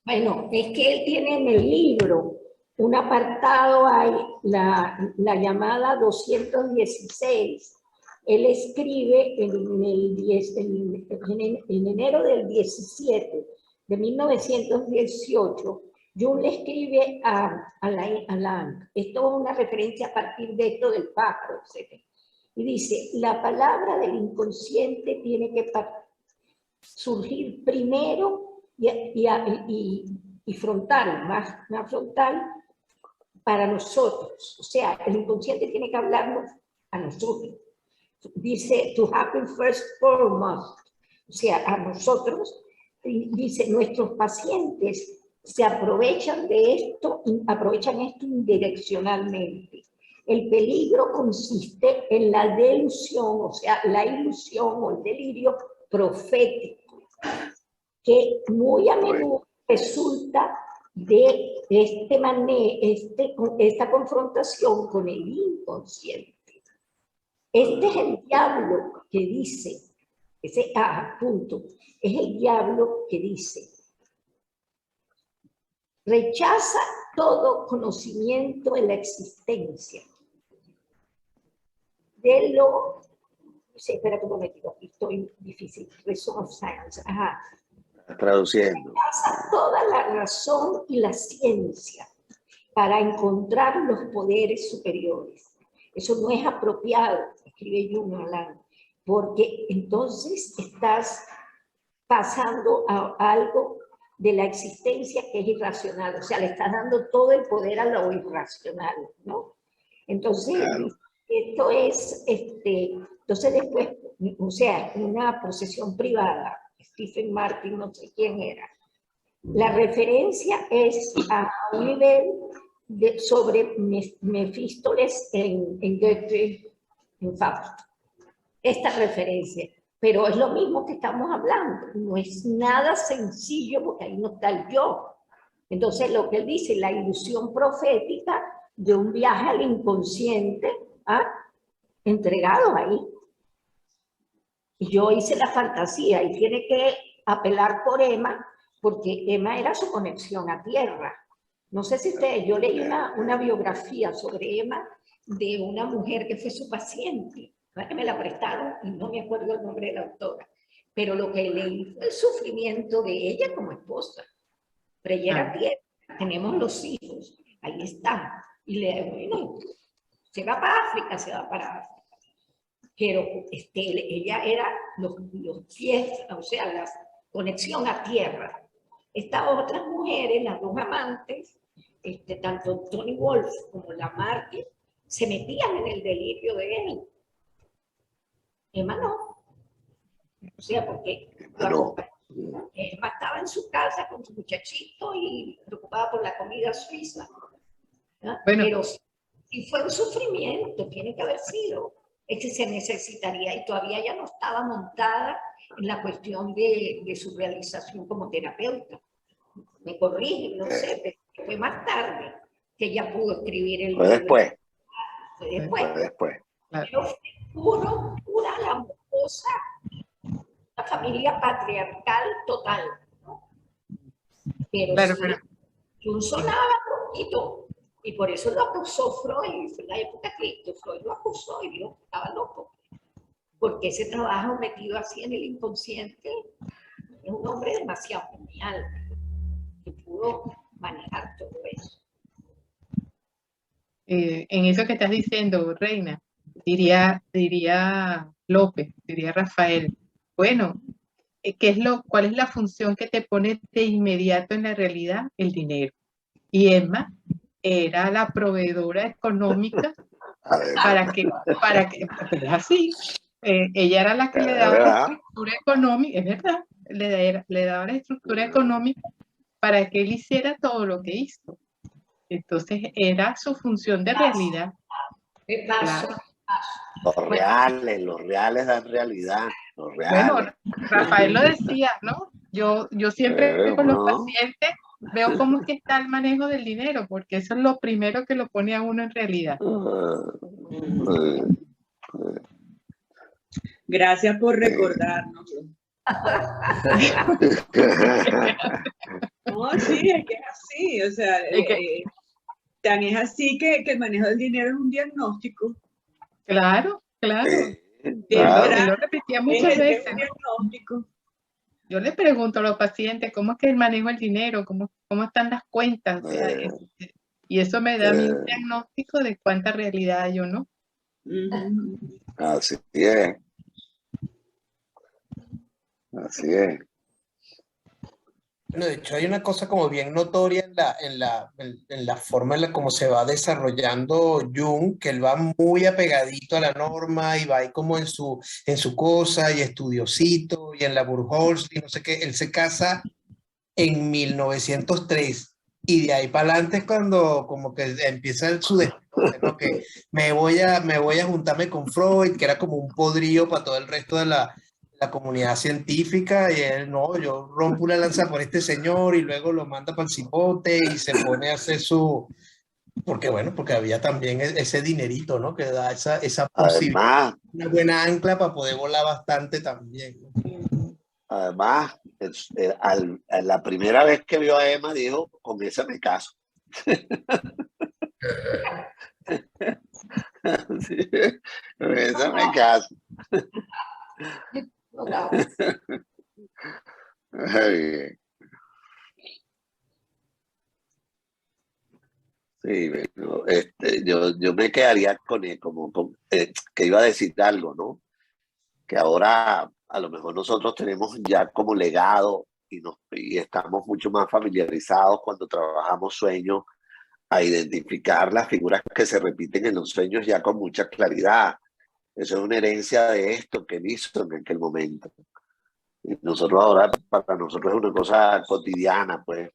bueno, es que él tiene en el libro un apartado, hay la llamada 216. Él escribe en enero del 17 de 1918, Jung le escribe a Lang, esto es una referencia a partir de esto del pájaro, etc. Y dice, la palabra del inconsciente tiene que surgir primero y frontal, más frontal para nosotros. O sea, el inconsciente tiene que hablarnos a nosotros. Dice, to happen first foremost. O sea, a nosotros, dice, nuestros pacientes se aprovechan esto indireccionalmente. El peligro consiste en la delusión, o sea, la ilusión o el delirio profético, que muy a menudo resulta de esta confrontación con el inconsciente. Este es el diablo que dice, ese punto, es el diablo que dice, rechaza todo conocimiento en la existencia de lo... Sí, espérate un momentito, aquí estoy difícil. Reason of science. Ajá. Traduciendo. Rechaza toda la razón y la ciencia para encontrar los poderes superiores. Eso no es apropiado, escribe Jung Alan, porque entonces estás pasando a algo de la existencia que es irracional, o sea, le estás dando todo el poder a lo irracional, ¿no? Entonces, claro. Esto es, entonces después, o sea, una posesión privada, Stephen Martin, no sé quién era, la referencia es a un nivel sobre Mefístoles en Goethe, en Fausto. Esta referencia, pero es lo mismo que estamos hablando, no es nada sencillo porque ahí no está el yo. Entonces lo que él dice, la ilusión profética de un viaje al inconsciente, entregado ahí. Y yo hice la fantasía y tiene que apelar por Emma, porque Emma era su conexión a tierra. No sé si ustedes, yo leí una biografía sobre Emma de una mujer que fue su paciente, que me la prestaron y no me acuerdo el nombre de la autora, pero lo que leí fue el sufrimiento de ella como esposa. Pero ella era tierra, tenemos los hijos, ahí están. Y bueno, se va para África, se va para África. Pero ella era los pies, o sea, la conexión a tierra. Estas otras mujeres, las dos amantes, tanto Tony Wolff como la Marty, se metían en el delirio de él. Emma no. O sea, porque Emma estaba en su casa con su muchachito y preocupada por la comida suiza. ¿No? Bueno. Pero si fue un sufrimiento, tiene que haber sido. Es que se necesitaría, y todavía ya no estaba montada en la cuestión de su realización como terapeuta. Me corrigen, no sé, pero fue más tarde que ella pudo escribir el libro. Después. Fue después. Fue después. Pero fue pura la mocosa, una familia patriarcal total, ¿no? Pero claro, sí, un sonaba poquito. Y por eso lo acusó Freud, en la época que Freud lo acusó y dijo que estaba loco. Porque ese trabajo metido así en el inconsciente es un hombre demasiado genial que pudo manejar todo eso. En eso que estás diciendo, Reina, diría López, diría Rafael, bueno, ¿cuál es la función que te pone de inmediato en la realidad? El dinero. Y Emma era la proveedora económica para que es así, ella era la que le daba la estructura económica, es verdad, le daba la estructura económica para que él hiciera todo lo que hizo. Entonces era su función de realidad. Claro. Los reales dan realidad, los reales. Bueno, Rafael lo decía, ¿no? Yo siempre con los pacientes veo cómo es que está el manejo del dinero, porque eso es lo primero que lo pone a uno en realidad. Gracias por recordarnos. No, sí, es que es así, o sea, tan es así que el manejo del dinero es un diagnóstico. Claro, claro. Claro. Él lo repetía muchas Es veces. un diagnóstico. Yo le pregunto a los pacientes cómo es que el manejo del dinero, cómo están las cuentas, o sea, y eso me da a mí un diagnóstico de cuánta realidad hay o no. Así es. Así es. Bueno, de hecho, hay una cosa como bien notoria en la forma en la cómo se va desarrollando Jung, que él va muy apegadito a la norma y va ahí como en su cosa y estudiosito y en la Burgholz y no sé qué. Él se casa en 1903 y de ahí para adelante es cuando como que empieza su despelote, ¿no? Que me voy a juntarme con Freud, que era como un podrillo para todo el resto de la comunidad científica, y él, no, yo rompo una lanza por este señor y luego lo manda para el cipote y se pone a hacer porque bueno, porque había también ese dinerito, ¿no? Que da esa posibilidad, Además, una buena ancla para poder volar bastante también, ¿no? además, la primera vez que vio a Emma dijo, con esa me caso. Sí, con esa me caso. Ay, sí, bueno, yo me quedaría con él, que iba a decir algo, ¿no? Que ahora a lo mejor nosotros tenemos ya como legado y estamos mucho más familiarizados cuando trabajamos sueños a identificar las figuras que se repiten en los sueños ya con mucha claridad. Eso es una herencia de esto que él hizo en aquel momento. Y nosotros ahora, para nosotros es una cosa cotidiana, pues,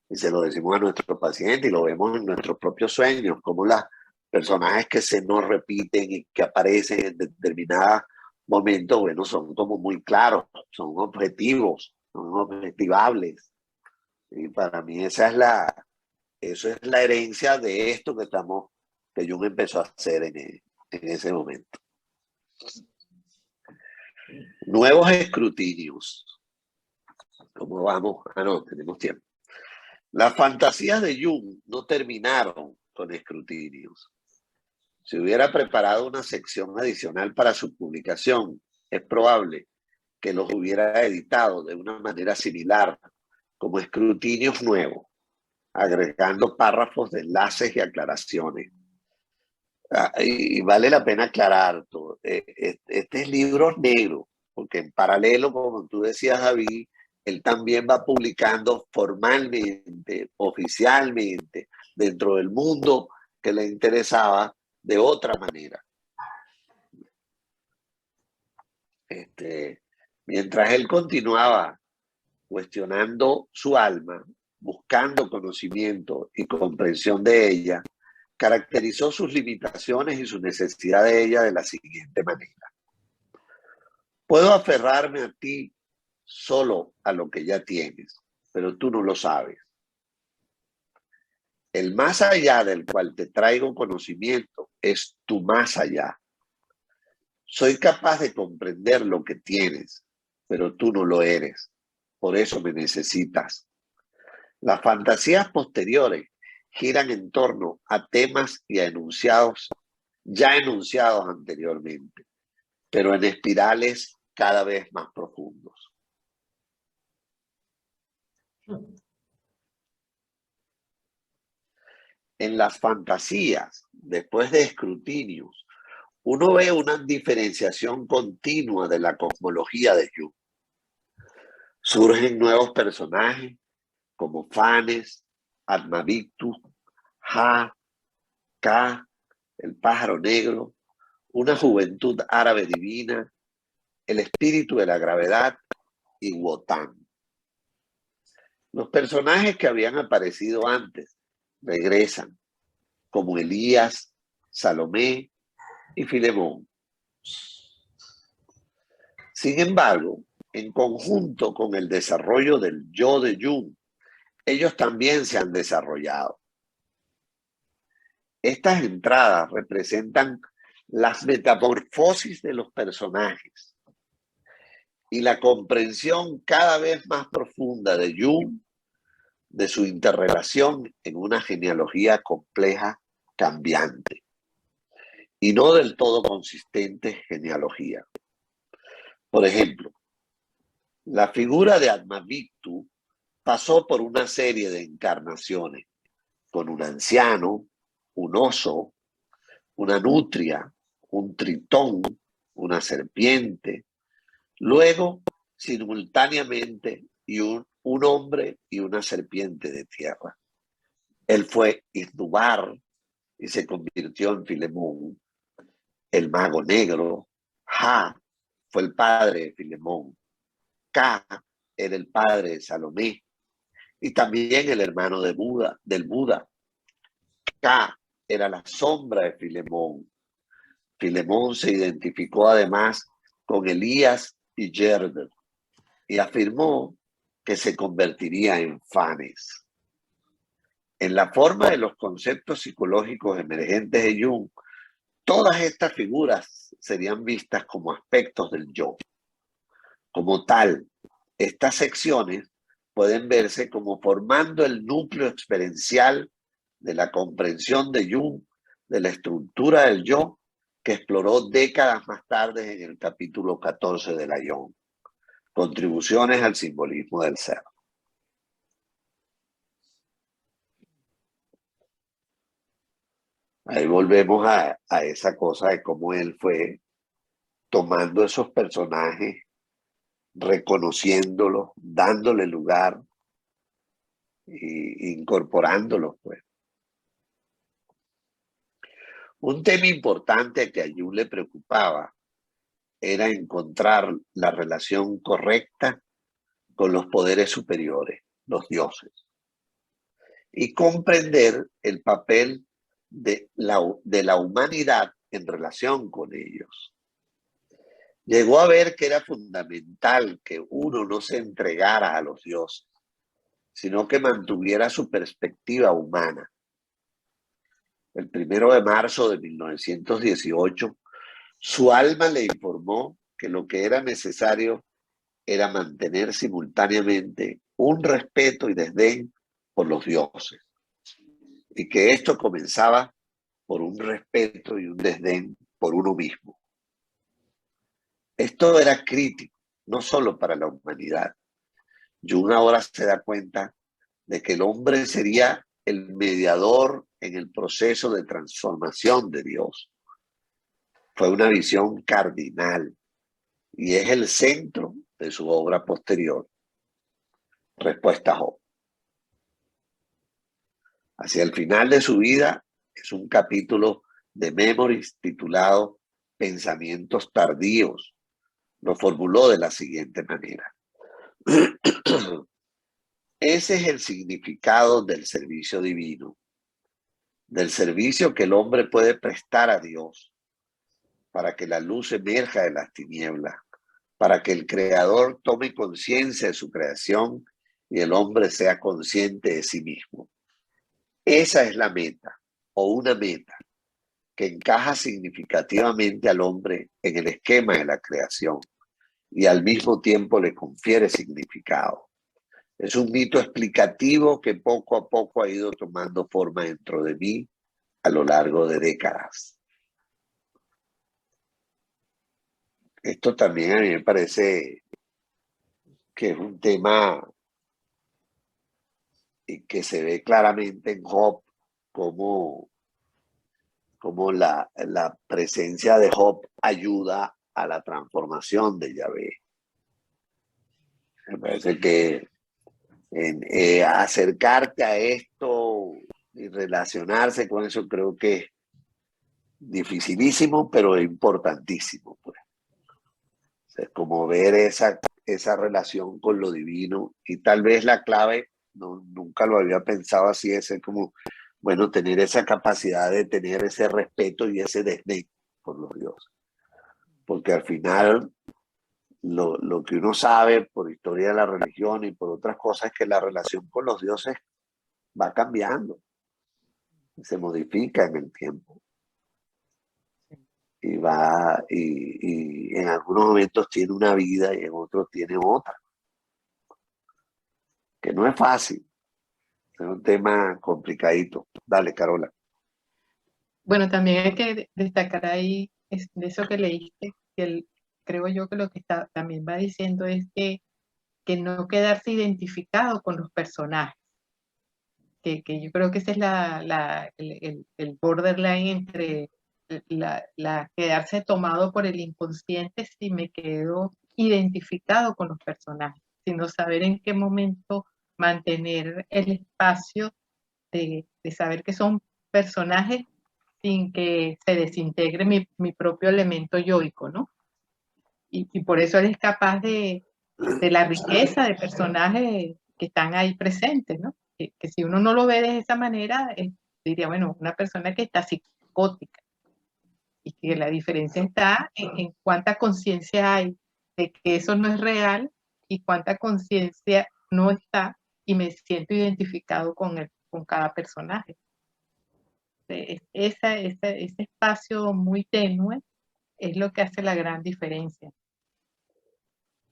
y se lo decimos a nuestros pacientes y lo vemos en nuestros propios sueños, como los personajes que se nos repiten y que aparecen en determinados momentos, bueno, son como muy claros, son objetivos, son objetivables. Y para mí eso es la herencia de esto que Jung empezó a hacer en ese momento. Nuevos escrutinios. ¿Cómo vamos? Ah, no, tenemos tiempo. Las fantasías de Jung no terminaron con escrutinios. Si hubiera preparado una sección adicional para su publicación, es probable que los hubiera editado de una manera similar, como escrutinios nuevos, agregando párrafos de enlaces y aclaraciones. Y vale la pena aclarar todo. Este es libro negro, porque en paralelo, como tú decías, David, él también va publicando formalmente, oficialmente, dentro del mundo que le interesaba de otra manera. Mientras él continuaba cuestionando su alma, buscando conocimiento y comprensión de ella, caracterizó sus limitaciones y su necesidad de ella de la siguiente manera. Puedo aferrarme a ti solo a lo que ya tienes, pero tú no lo sabes. El más allá del cual te traigo conocimiento es tu más allá. Soy capaz de comprender lo que tienes, pero tú no lo eres. Por eso me necesitas. Las fantasías posteriores giran en torno a temas y a enunciados ya enunciados anteriormente, pero en espirales cada vez más profundos. En las fantasías, después de escrutinios, uno ve una diferenciación continua de la cosmología de Jung. Surgen nuevos personajes como Fanes, Atmavictus, Ja, Ka, el pájaro negro, una juventud árabe divina, el espíritu de la gravedad y Wotan. Los personajes que habían aparecido antes regresan, como Elías, Salomé y Filemón. Sin embargo, en conjunto con el desarrollo del yo de Jung, ellos también se han desarrollado. Estas entradas representan las metamorfosis de los personajes y la comprensión cada vez más profunda de Jung, de su interrelación en una genealogía compleja, cambiante, y no del todo consistente genealogía. Por ejemplo, la figura de Atmavictu pasó por una serie de encarnaciones, con un anciano, un oso, una nutria, un tritón, una serpiente, luego simultáneamente un hombre y una serpiente de tierra. Él fue Izdubar y se convirtió en Filemón, el mago negro. Ja fue el padre de Filemón. Ka era el padre de Salomé y también el hermano del Buda. Ka era la sombra de Filemón. Filemón se identificó además con Elías y Gerber y afirmó que se convertiría en Fanes. En la forma de los conceptos psicológicos emergentes de Jung, todas estas figuras serían vistas como aspectos del yo. Como tal, estas secciones pueden verse como formando el núcleo experiencial de la comprensión de Jung de la estructura del yo que exploró décadas más tarde en el capítulo 14 de la Jung. Contribuciones al simbolismo del ser. Ahí volvemos a esa cosa de cómo él fue tomando esos personajes, reconociéndolos, dándole lugar e incorporándolos, pues. Un tema importante que a Jung le preocupaba era encontrar la relación correcta con los poderes superiores, los dioses, y comprender el papel de la humanidad en relación con ellos. Llegó a ver que era fundamental que uno no se entregara a los dioses, sino que mantuviera su perspectiva humana. El 1 de marzo de 1918, su alma le informó que lo que era necesario era mantener simultáneamente un respeto y desdén por los dioses, y que esto comenzaba por un respeto y un desdén por uno mismo. Esto era crítico, no solo para la humanidad. Jung ahora se da cuenta de que el hombre sería el mediador en el proceso de transformación de Dios. Fue una visión cardinal y es el centro de su obra posterior. Respuesta a Job. Hacia el final de su vida es un capítulo de Memories titulado Pensamientos tardíos. Lo formuló de la siguiente manera. Ese es el significado del servicio divino, del servicio que el hombre puede prestar a Dios para que la luz emerja de las tinieblas, para que el Creador tome conciencia de su creación y el hombre sea consciente de sí mismo. Esa es la meta, o una meta, que encaja significativamente al hombre en el esquema de la creación y al mismo tiempo le confiere significado. Es un mito explicativo que poco a poco ha ido tomando forma dentro de mí a lo largo de décadas. Esto también a mí me parece que es un tema que se ve claramente en Job como la presencia de Job ayuda a la transformación de Yahvé. Me parece que acercarte a esto y relacionarse con eso creo que es dificilísimo, pero importantísimo, pues. O sea, es como ver esa relación con lo divino, y tal vez la clave, nunca lo había pensado así, es como, bueno, tener esa capacidad de tener ese respeto y ese desdén por los dioses. Porque al final lo que uno sabe por historia de la religión y por otras cosas es que la relación con los dioses va cambiando, se modifica en el tiempo. Y en algunos momentos tiene una vida y en otros tiene otra. Que no es fácil. Es un tema complicadito. Dale, Carola. Bueno, también hay que destacar ahí de eso que leíste, creo yo que lo que también va diciendo es que no quedarse identificado con los personajes. Que yo creo que ese es el borderline entre quedarse tomado por el inconsciente si me quedo identificado con los personajes, sino saber en qué momento mantener el espacio de saber que son personajes sin que se desintegre mi propio elemento yoico, ¿no? Y por eso él es capaz de la riqueza de personajes que están ahí presentes, ¿no? Que si uno no lo ve de esa manera, diría, bueno, una persona que está psicótica, y que la diferencia está en cuánta conciencia hay de que eso no es real y cuánta conciencia no está y me siento identificado con cada personaje. Ese espacio muy tenue es lo que hace la gran diferencia.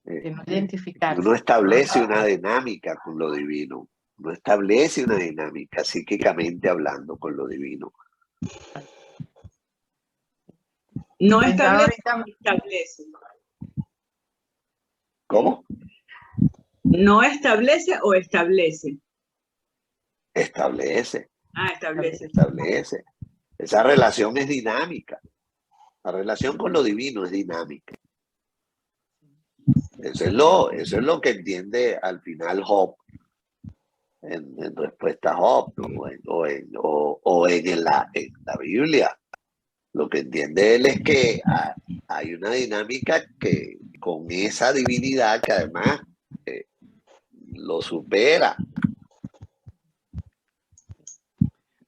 De no identificarse. Uno establece una dinámica con lo divino. Uno establece una dinámica psíquicamente hablando con lo divino. No establece, establece. ¿Cómo? ¿No establece o establece? Establece. Ah, establece. Establece. Esa relación es dinámica. La relación con lo divino es dinámica. Eso es lo que entiende al final Job, en respuesta a Job, ¿no? en la Biblia. Lo que entiende él es que hay una dinámica que con esa divinidad que además lo supera.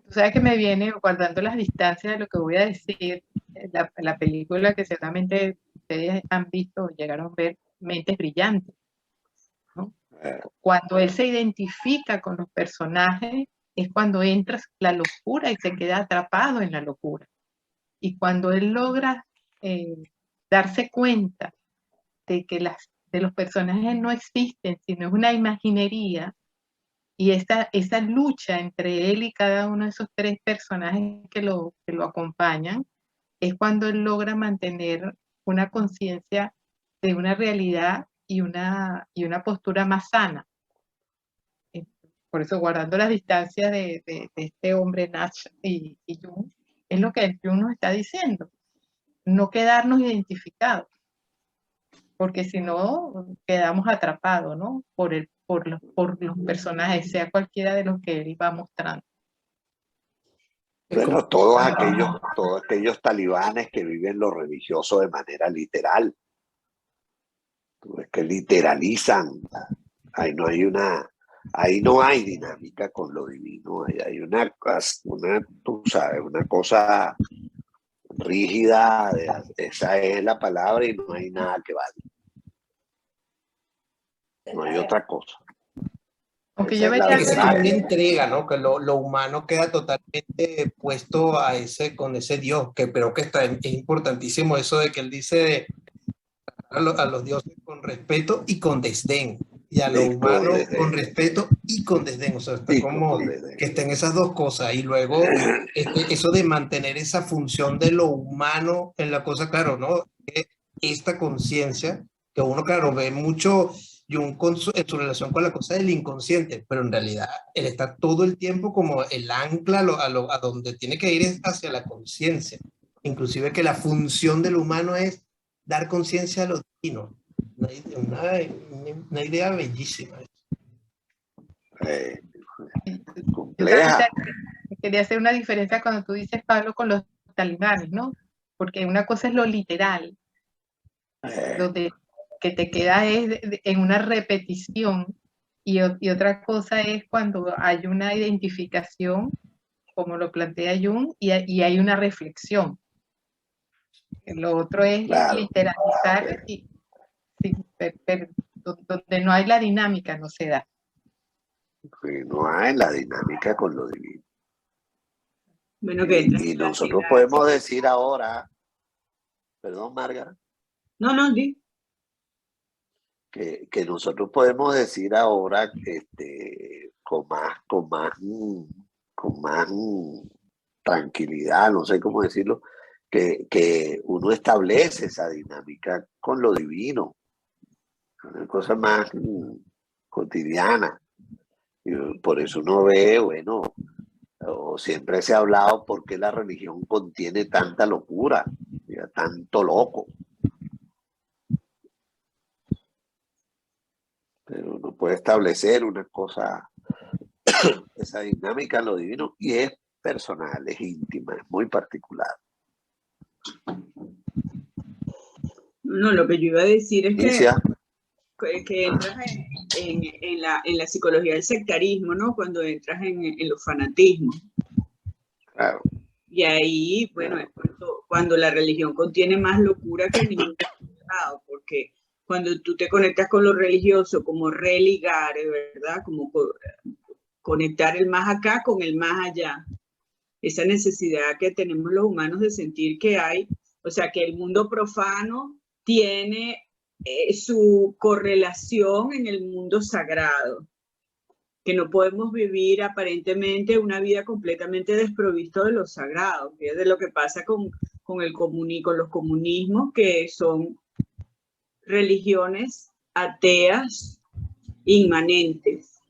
O sea que me viene, guardando las distancias de lo que voy a decir, la película que seguramente ustedes han visto o llegaron a ver, Mentes Brillantes, ¿no? Cuando él se identifica con los personajes es cuando entra la locura y se queda atrapado en la locura. Y cuando él logra darse cuenta de que los personajes no existen, sino es una imaginería, y esa lucha entre él y cada uno de esos tres personajes que lo acompañan, es cuando él logra mantener una conciencia de una realidad y una postura más sana. Por eso, guardando las distancias de este hombre, Nach y Jung, es lo que Jung nos está diciendo. No quedarnos identificados, porque si no, quedamos atrapados, ¿no? Por los personajes, sea cualquiera de los que él va mostrando. Bueno, todos aquellos talibanes que viven lo religioso de manera literal. Es que literalizan. Ahí no hay dinámica con lo divino. Hay tú sabes, una cosa rígida, esa es la palabra y no hay nada que valga. No hay otra cosa. Aunque Esa yo es la vería Es verdad. como una entrega, ¿no? Que lo humano queda totalmente puesto con ese Dios, que creo que es importantísimo eso de que él dice a los dioses con respeto y con desdén, y a lo humano con respeto y con desdén. O sea, está como que estén esas dos cosas, y luego eso de mantener esa función de lo humano en la cosa, claro, ¿no? Esta conciencia que uno, claro, ve mucho Jung en su relación con la cosa del inconsciente, pero en realidad él está todo el tiempo como el ancla a donde tiene que ir es hacia la conciencia. Inclusive que la función del humano es dar conciencia a lo divino. Una idea bellísima. Compleja. Quería hacer una diferencia cuando tú dices, Pablo, con los talibanes, ¿no? Porque una cosa es lo literal, donde que te queda en una repetición, y otra cosa es cuando hay una identificación, como lo plantea Jung, y hay una reflexión. Lo otro es literalizar donde no hay la dinámica, no se da. No hay la dinámica con lo divino. Bueno, que Y nosotros podemos decir ahora, perdón, Marga, No, di. que nosotros podemos decir ahora con más tranquilidad, no sé cómo decirlo, que uno establece esa dinámica con lo divino, una cosa más cotidiana. Y por eso uno ve, bueno, o siempre se ha hablado por qué la religión contiene tanta locura, tanto loco. Pero uno puede establecer una cosa, esa dinámica en lo divino, y es personal, es íntima, es muy particular. No, lo que yo iba a decir es Inicia. que entras en la psicología del sectarismo, ¿no? Cuando entras en los fanatismos. Claro. Y ahí, bueno, es cuando la religión contiene más locura que ningún lado, porque cuando tú te conectas con lo religioso, como religar, ¿verdad? Como conectar el más acá con el más allá. Esa necesidad que tenemos los humanos de sentir que hay, o sea, que el mundo profano tiene su correlación en el mundo sagrado, que no podemos vivir aparentemente una vida completamente desprovisto de lo sagrado, que es de lo que pasa con los comunismos, que son religiones ateas inmanentes.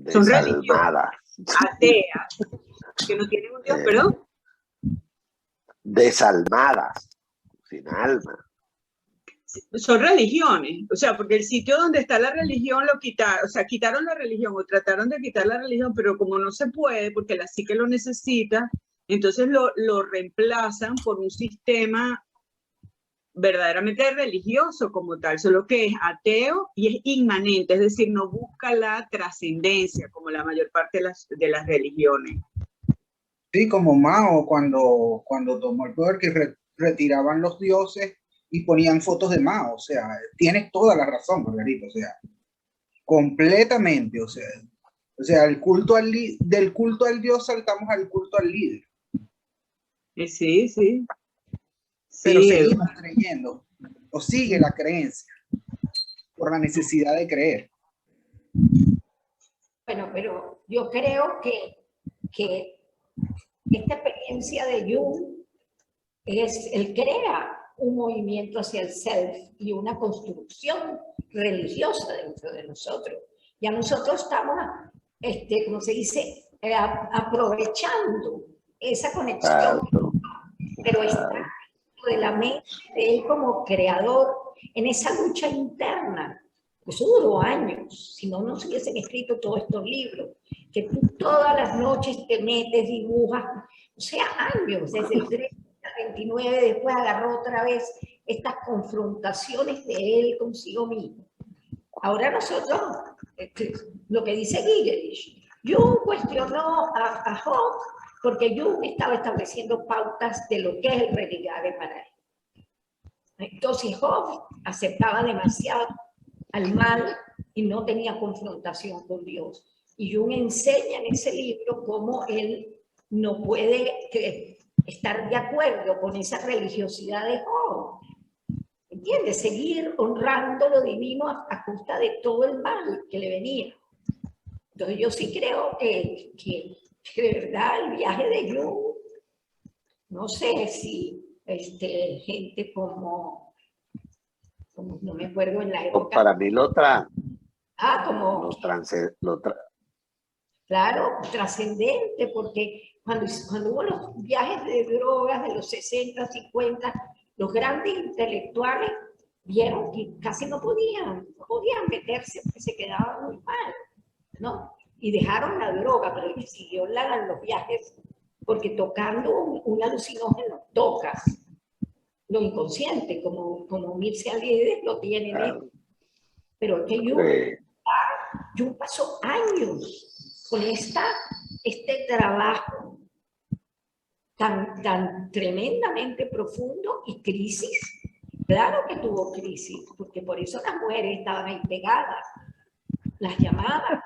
Son religiones ateas que no tienen un Dios, perdón. Desalmadas, sin alma. Son religiones, o sea, porque el sitio donde está la religión lo quitaron, o sea, quitaron la religión o trataron de quitar la religión, pero como no se puede, porque la psique lo necesita, entonces lo reemplazan por un sistema verdaderamente religioso como tal, solo que es ateo y es inmanente, es decir, no busca la trascendencia como la mayor parte de las religiones. Sí, como Mao cuando tomó el poder, que retiraban los dioses y ponían fotos de Mao. O sea, tienes toda la razón, Margarita, o sea, completamente, o sea, del culto al dios saltamos al culto al líder. Sí, sí. Pero Sí, seguimos creyendo, o sigue la creencia, por la necesidad de creer. Bueno, pero yo creo que esta experiencia de Jung él crea un movimiento hacia el self y una construcción religiosa dentro de nosotros. Ya nosotros estamos, como se dice, aprovechando esa conexión, pero está de la mente de él como creador en esa lucha interna. Eso duró años, si no, no se hubiesen escrito todos estos libros, que tú todas las noches te metes, dibujas, o sea, años, desde el 30 al 29, después agarró otra vez estas confrontaciones de él consigo mismo. Ahora nosotros, lo que dice Gigerich, Jung cuestionó a Hobbes porque Jung estaba estableciendo pautas de lo que es el religare para él. Entonces Hobbes aceptaba demasiado al mal y no tenía confrontación con Dios. Y Jung enseña en ese libro cómo él no puede estar de acuerdo con esa religiosidad de Hobbes. ¿Entiendes? Seguir honrando lo divino a costa de todo el mal que le venía. Entonces yo sí creo que de verdad el viaje de Jung, no sé si gente como no me acuerdo en la época. Para mí claro, trascendente, porque cuando hubo los viajes de drogas de los 60, 50, los grandes intelectuales vieron que casi no podían meterse porque se quedaban muy mal, ¿no? Y dejaron la droga, pero ellos siguieron los viajes, porque tocando un alucinógeno tocas lo inconsciente, como Mircea Eliade lo tiene él. Pero que Jung pasó años con este trabajo tan tremendamente profundo y crisis Claro que tuvo crisis, porque por eso las mujeres estaban ahí pegadas, las llamaban.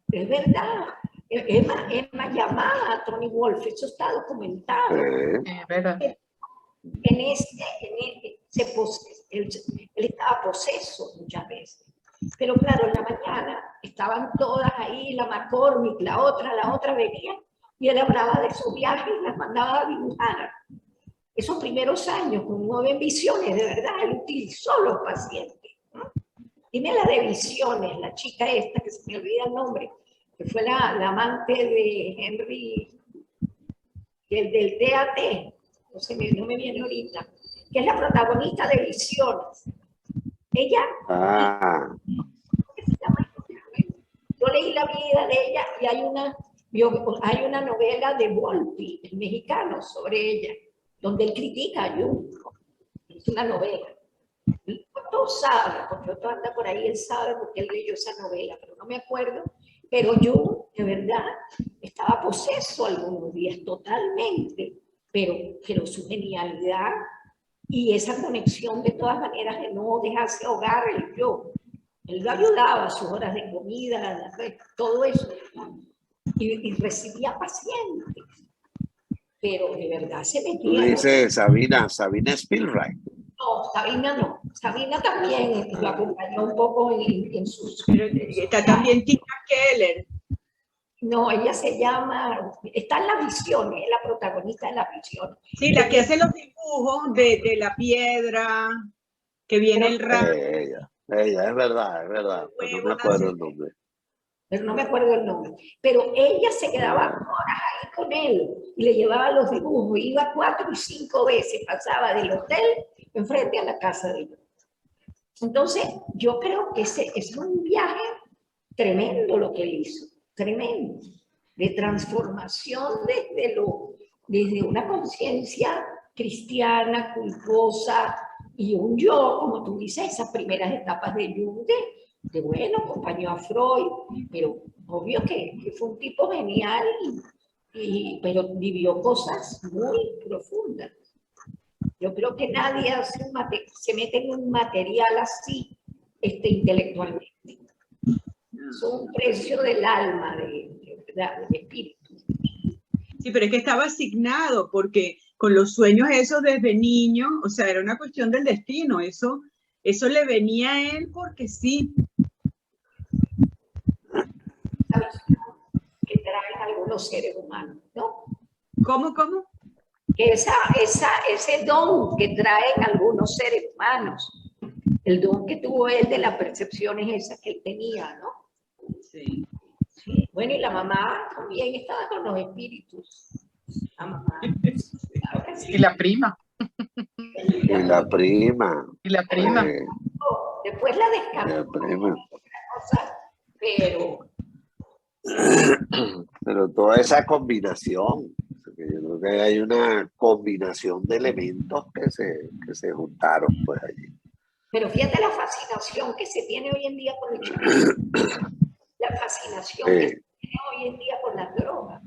Es verdad. Emma llamaba a Tony Wolff, eso está documentado. Es verdad. Él estaba poseso muchas veces. Pero claro, en la mañana estaban todas ahí, la McCormick, la otra venía, y él hablaba de sus viajes y las mandaba a dibujar. Esos primeros años, con 9 visiones, de verdad, él utilizó los pacientes, ¿no? Dime la de visiones, la chica esta, que se me olvida el nombre, que fue la amante de Henry, del TAT, no me viene ahorita, que es la protagonista de Visiones. Ella, ¿qué se llama? Yo leí la vida de ella y hay una novela de Volpi, el mexicano, sobre ella, donde él critica a Jung. Es una novela. Todos saben, porque otro anda por ahí, él sabe porque él leyó esa novela, pero no me acuerdo. Pero Jung, de verdad, estaba poseso algunos días totalmente, pero su genialidad y esa conexión de todas maneras de no dejarse ahogar el yo. Él lo ayudaba a sus horas de comida, todo eso, y recibía pacientes. Pero de verdad se metía. Tú dices Sabina Spielreich. No, Sabina no. Sabina también lo acompañó un poco en sus... Pero está también Tina Keller. No, ella se llama... Está en Las Visiones, es la protagonista de Las Visiones. Sí, la que hace los dibujos de la piedra, que viene el rayo. Ella, es verdad, pero no me acuerdo el nombre. Pero no me acuerdo el nombre. Pero ella se quedaba horas ahí con él y le llevaba los dibujos. Iba 4 y 5 veces, pasaba del hotel enfrente a la casa de él. Entonces, yo creo que ese es un viaje tremendo lo que él hizo, tremendo, de transformación desde una conciencia cristiana, culposa, y un yo, como tú dices, esas primeras etapas de Jung, de bueno, acompañó a Freud, pero obvio que fue un tipo genial, pero vivió cosas muy profundas. Yo creo que nadie se mete en un material así intelectualmente. Es un precio del alma, del espíritu. Sí, pero es que estaba asignado, porque con los sueños esos desde niño, o sea, era una cuestión del destino, eso le venía a él porque sí. Que traen algunos seres humanos, ¿no? ¿Cómo? Que ese don que traen algunos seres humanos, el don que tuvo él de las percepciones esas que él tenía, ¿no? Sí. Sí. Bueno, y la mamá también estaba con los espíritus. La mamá. Claro que sí. Y la prima. Y la prima. Y la prima. Después la descartó. La prima. Pero toda esa combinación, yo creo que hay una combinación de elementos que se juntaron pues allí. Pero fíjate la fascinación que se tiene hoy en día por el chico. La fascinación que se tiene hoy en día por las drogas.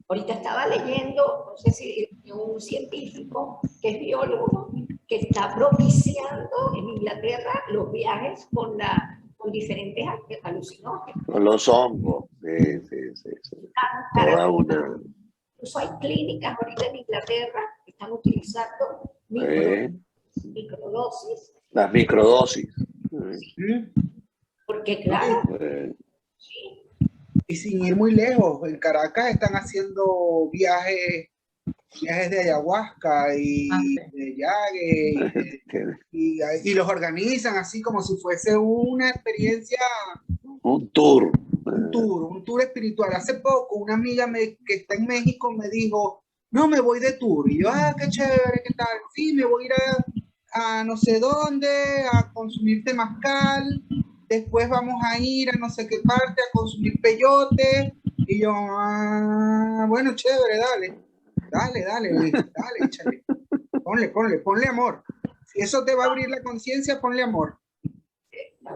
Ahorita estaba leyendo, no sé si un científico que es biólogo, que está propiciando en Inglaterra los viajes con diferentes alucinógenos. Con los hongos, sí. Toda una... Incluso hay clínicas ahorita en Inglaterra que están utilizando microdosis. Las microdosis. Porque claro, sí. Y sin ir muy lejos, en Caracas están haciendo viajes de ayahuasca y de yague y los organizan así como si fuese una experiencia, un tour espiritual. Hace poco una amiga que está en México me dijo, no, me voy de tour, y yo, qué chévere, qué tal, sí, me voy a ir a no sé dónde a consumir temazcal, después vamos a ir a no sé qué parte a consumir peyote, y yo, bueno, chévere, dale, échale. Ponle amor. Si eso te va a abrir la conciencia, ponle amor.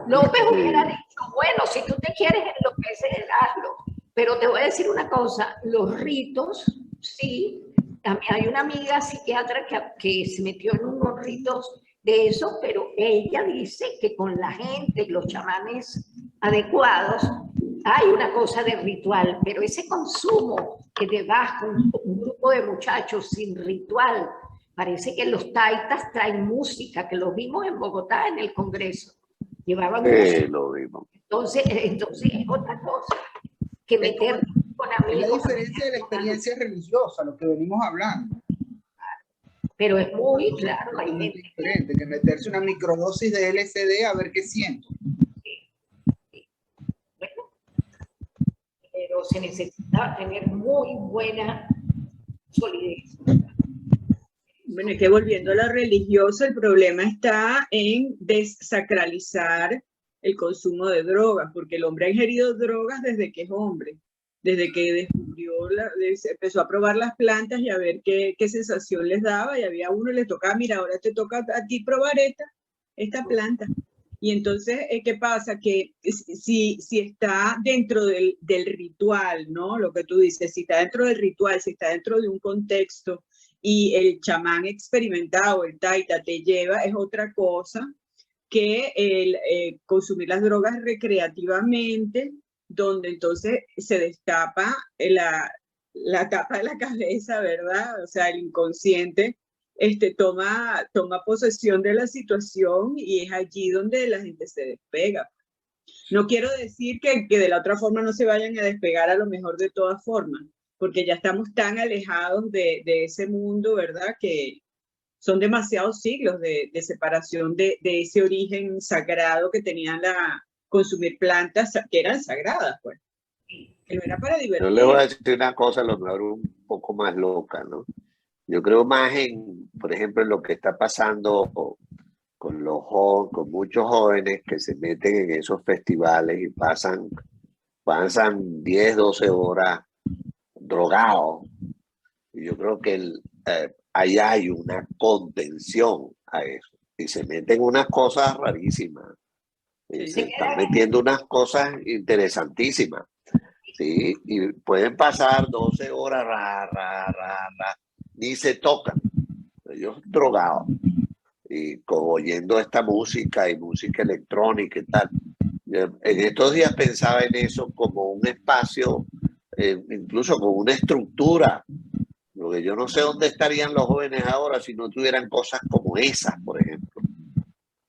López hubiera dicho, bueno, si tú te quieres enloquecer, hazlo. Pero te voy a decir una cosa, los ritos, sí. También hay una amiga psiquiatra que se metió en unos ritos de eso, pero ella dice que con la gente, los chamanes adecuados, hay una cosa de ritual, pero ese consumo que te vas con un grupo de muchachos sin ritual, parece que los taitas traen música, que lo vimos en Bogotá en el Congreso. Llevaban música. Lo vimos. Entonces es otra cosa que meter con Es amigos. la diferencia de la experiencia religiosa, lo que venimos hablando. Pero es muy claro, hay Totalmente gente diferente que meterse una microdosis de LSD a ver qué siento. pero se necesita tener muy buena solidez. Bueno, es que volviendo a lo religioso, el problema está en desacralizar el consumo de drogas, porque el hombre ha ingerido drogas desde que es hombre, desde que descubrió, empezó a probar las plantas y a ver qué sensación les daba, y había uno le tocaba, mira, ahora te toca a ti probar esta planta. Y entonces, ¿qué pasa? Que si está dentro del ritual, ¿no? Lo que tú dices, si está dentro del ritual, si está dentro de un contexto y el chamán experimentado, el taita, te lleva, es otra cosa que el consumir las drogas recreativamente, donde entonces se destapa la tapa de la cabeza, ¿verdad? O sea, el inconsciente toma posesión de la situación y es allí donde la gente se despega. No quiero decir que de la otra forma no se vayan a despegar a lo mejor de todas formas, porque ya estamos tan alejados de ese mundo, ¿verdad? Que son demasiados siglos de separación de ese origen sagrado que tenían consumir plantas que eran sagradas, pues. Que no era para divertir. Yo le voy a decir una cosa, a lo mejor un poco más loca, ¿no? Yo creo más en, por ejemplo, en lo que está pasando con con muchos jóvenes que se meten en esos festivales y pasan 10, 12 horas drogados. Y yo creo que ahí hay una contención a eso. Y se meten unas cosas rarísimas. Y se están metiendo unas cosas interesantísimas. ¿Sí? Y pueden pasar 12 horas, ni se tocan. Ellos drogados. Y oyendo esta música y música electrónica y tal. En estos días pensaba en eso como un espacio, incluso como una estructura. Porque yo no sé dónde estarían los jóvenes ahora si no tuvieran cosas como esas, por ejemplo.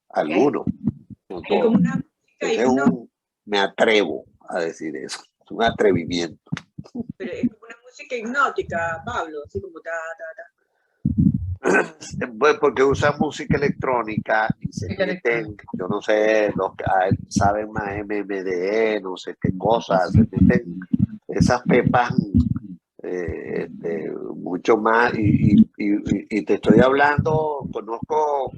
Algunos. No todos. Me atrevo a decir eso. Es un atrevimiento. Pero es como una música hipnótica, Pablo, así como Pues porque usan música electrónica y se meten, yo no sé, los que saben más MMDE, no sé qué cosas, se meten esas pepas mucho más. Y te estoy hablando, conozco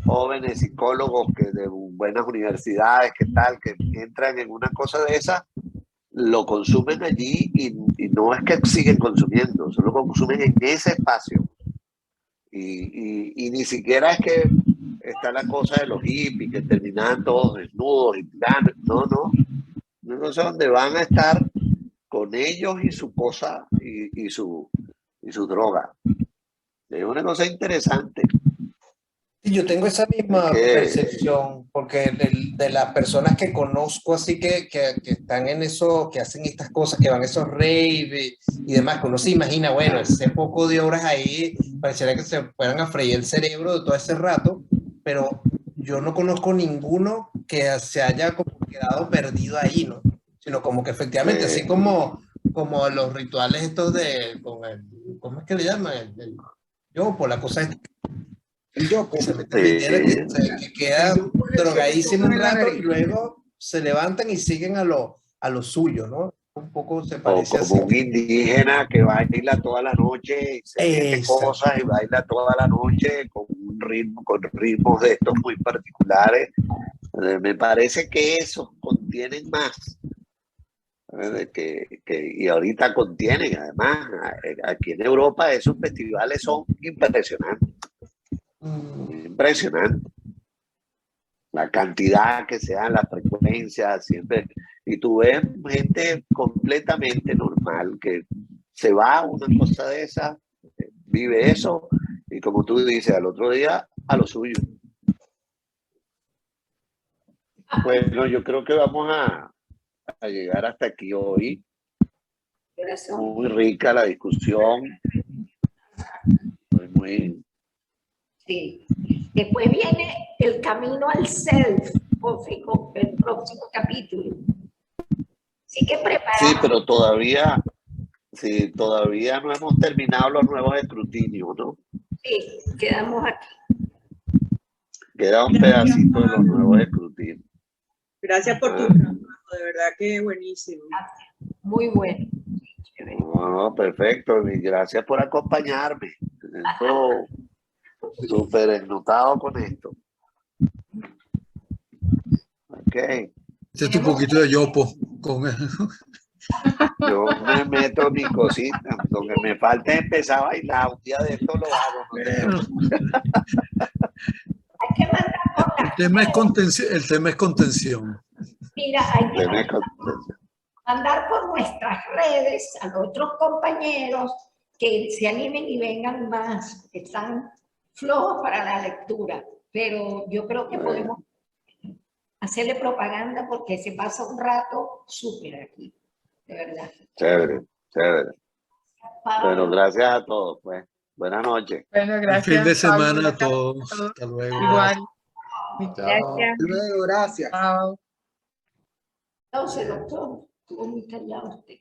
jóvenes psicólogos que de buenas universidades, que entran en una cosa de esa, lo consumen allí y no es que siguen consumiendo, solo consumen en ese espacio. Y ni siquiera es que está la cosa de los hippies que terminan todos desnudos y planos. No sé dónde van a estar con ellos y su cosa y su droga. Es una cosa interesante. Yo tengo esa misma percepción, porque de las personas que conozco así que están en eso, que hacen estas cosas, que van a esos raves y demás, que uno se imagina, bueno, ese poco de horas ahí, pareciera que se fueran a freír el cerebro de todo ese rato, pero yo no conozco ninguno que se haya como quedado perdido ahí, ¿no? Sino como que efectivamente, así como los rituales estos ¿cómo es que le llaman? Yo, por la cosa esta. Que queda drogadísimo un rato y luego se levantan y siguen a lo suyo, ¿no? Un poco se parece como un indígena que baila toda la noche y se mete cosas y baila toda la noche con ritmos de estos muy particulares. Me parece que esos contienen más. Y ahorita contienen, además, aquí en Europa esos festivales son impresionantes. Impresionante la cantidad que se dan, las frecuencias siempre, y tú ves gente completamente normal que se va a una cosa de esa, vive eso y como tú dices al otro día a lo suyo. Bueno, yo creo que vamos a llegar hasta aquí hoy. Corazón. Muy rica la discusión. Muy. Sí. Después viene el camino al self, el próximo capítulo. Así que preparados. Sí, pero todavía no hemos terminado los nuevos escrutinios, ¿no? Sí, quedamos aquí. Queda un pedacito de los nuevos escrutinios. Gracias por tu trabajo, de verdad que buenísimo. Muy bueno. Chévere. No, perfecto. Y gracias por acompañarme. Esto, súper ennotado con esto. Ok. Este es un poquito de yopo. Con Yo me meto mi cosita. Lo que me falta es empezar a bailar. Un día de esto lo hago. No te preocupes. Hay que mandar por el tema es contención. Mira, hay que Tenés que- mandar por nuestras redes a los otros compañeros que se animen y vengan más, que están flojos para la lectura. Pero yo creo que podemos hacerle propaganda porque se pasa un rato súper aquí, de verdad. Chévere. Pablo, Pero gracias a todos, pues. Buenas noches. Bueno, Buen gracias. fin de semana Pablo, a todos. Hasta luego. Igual. Hasta luego, gracias. Chao. entonces, doctor, estuvo muy callado usted.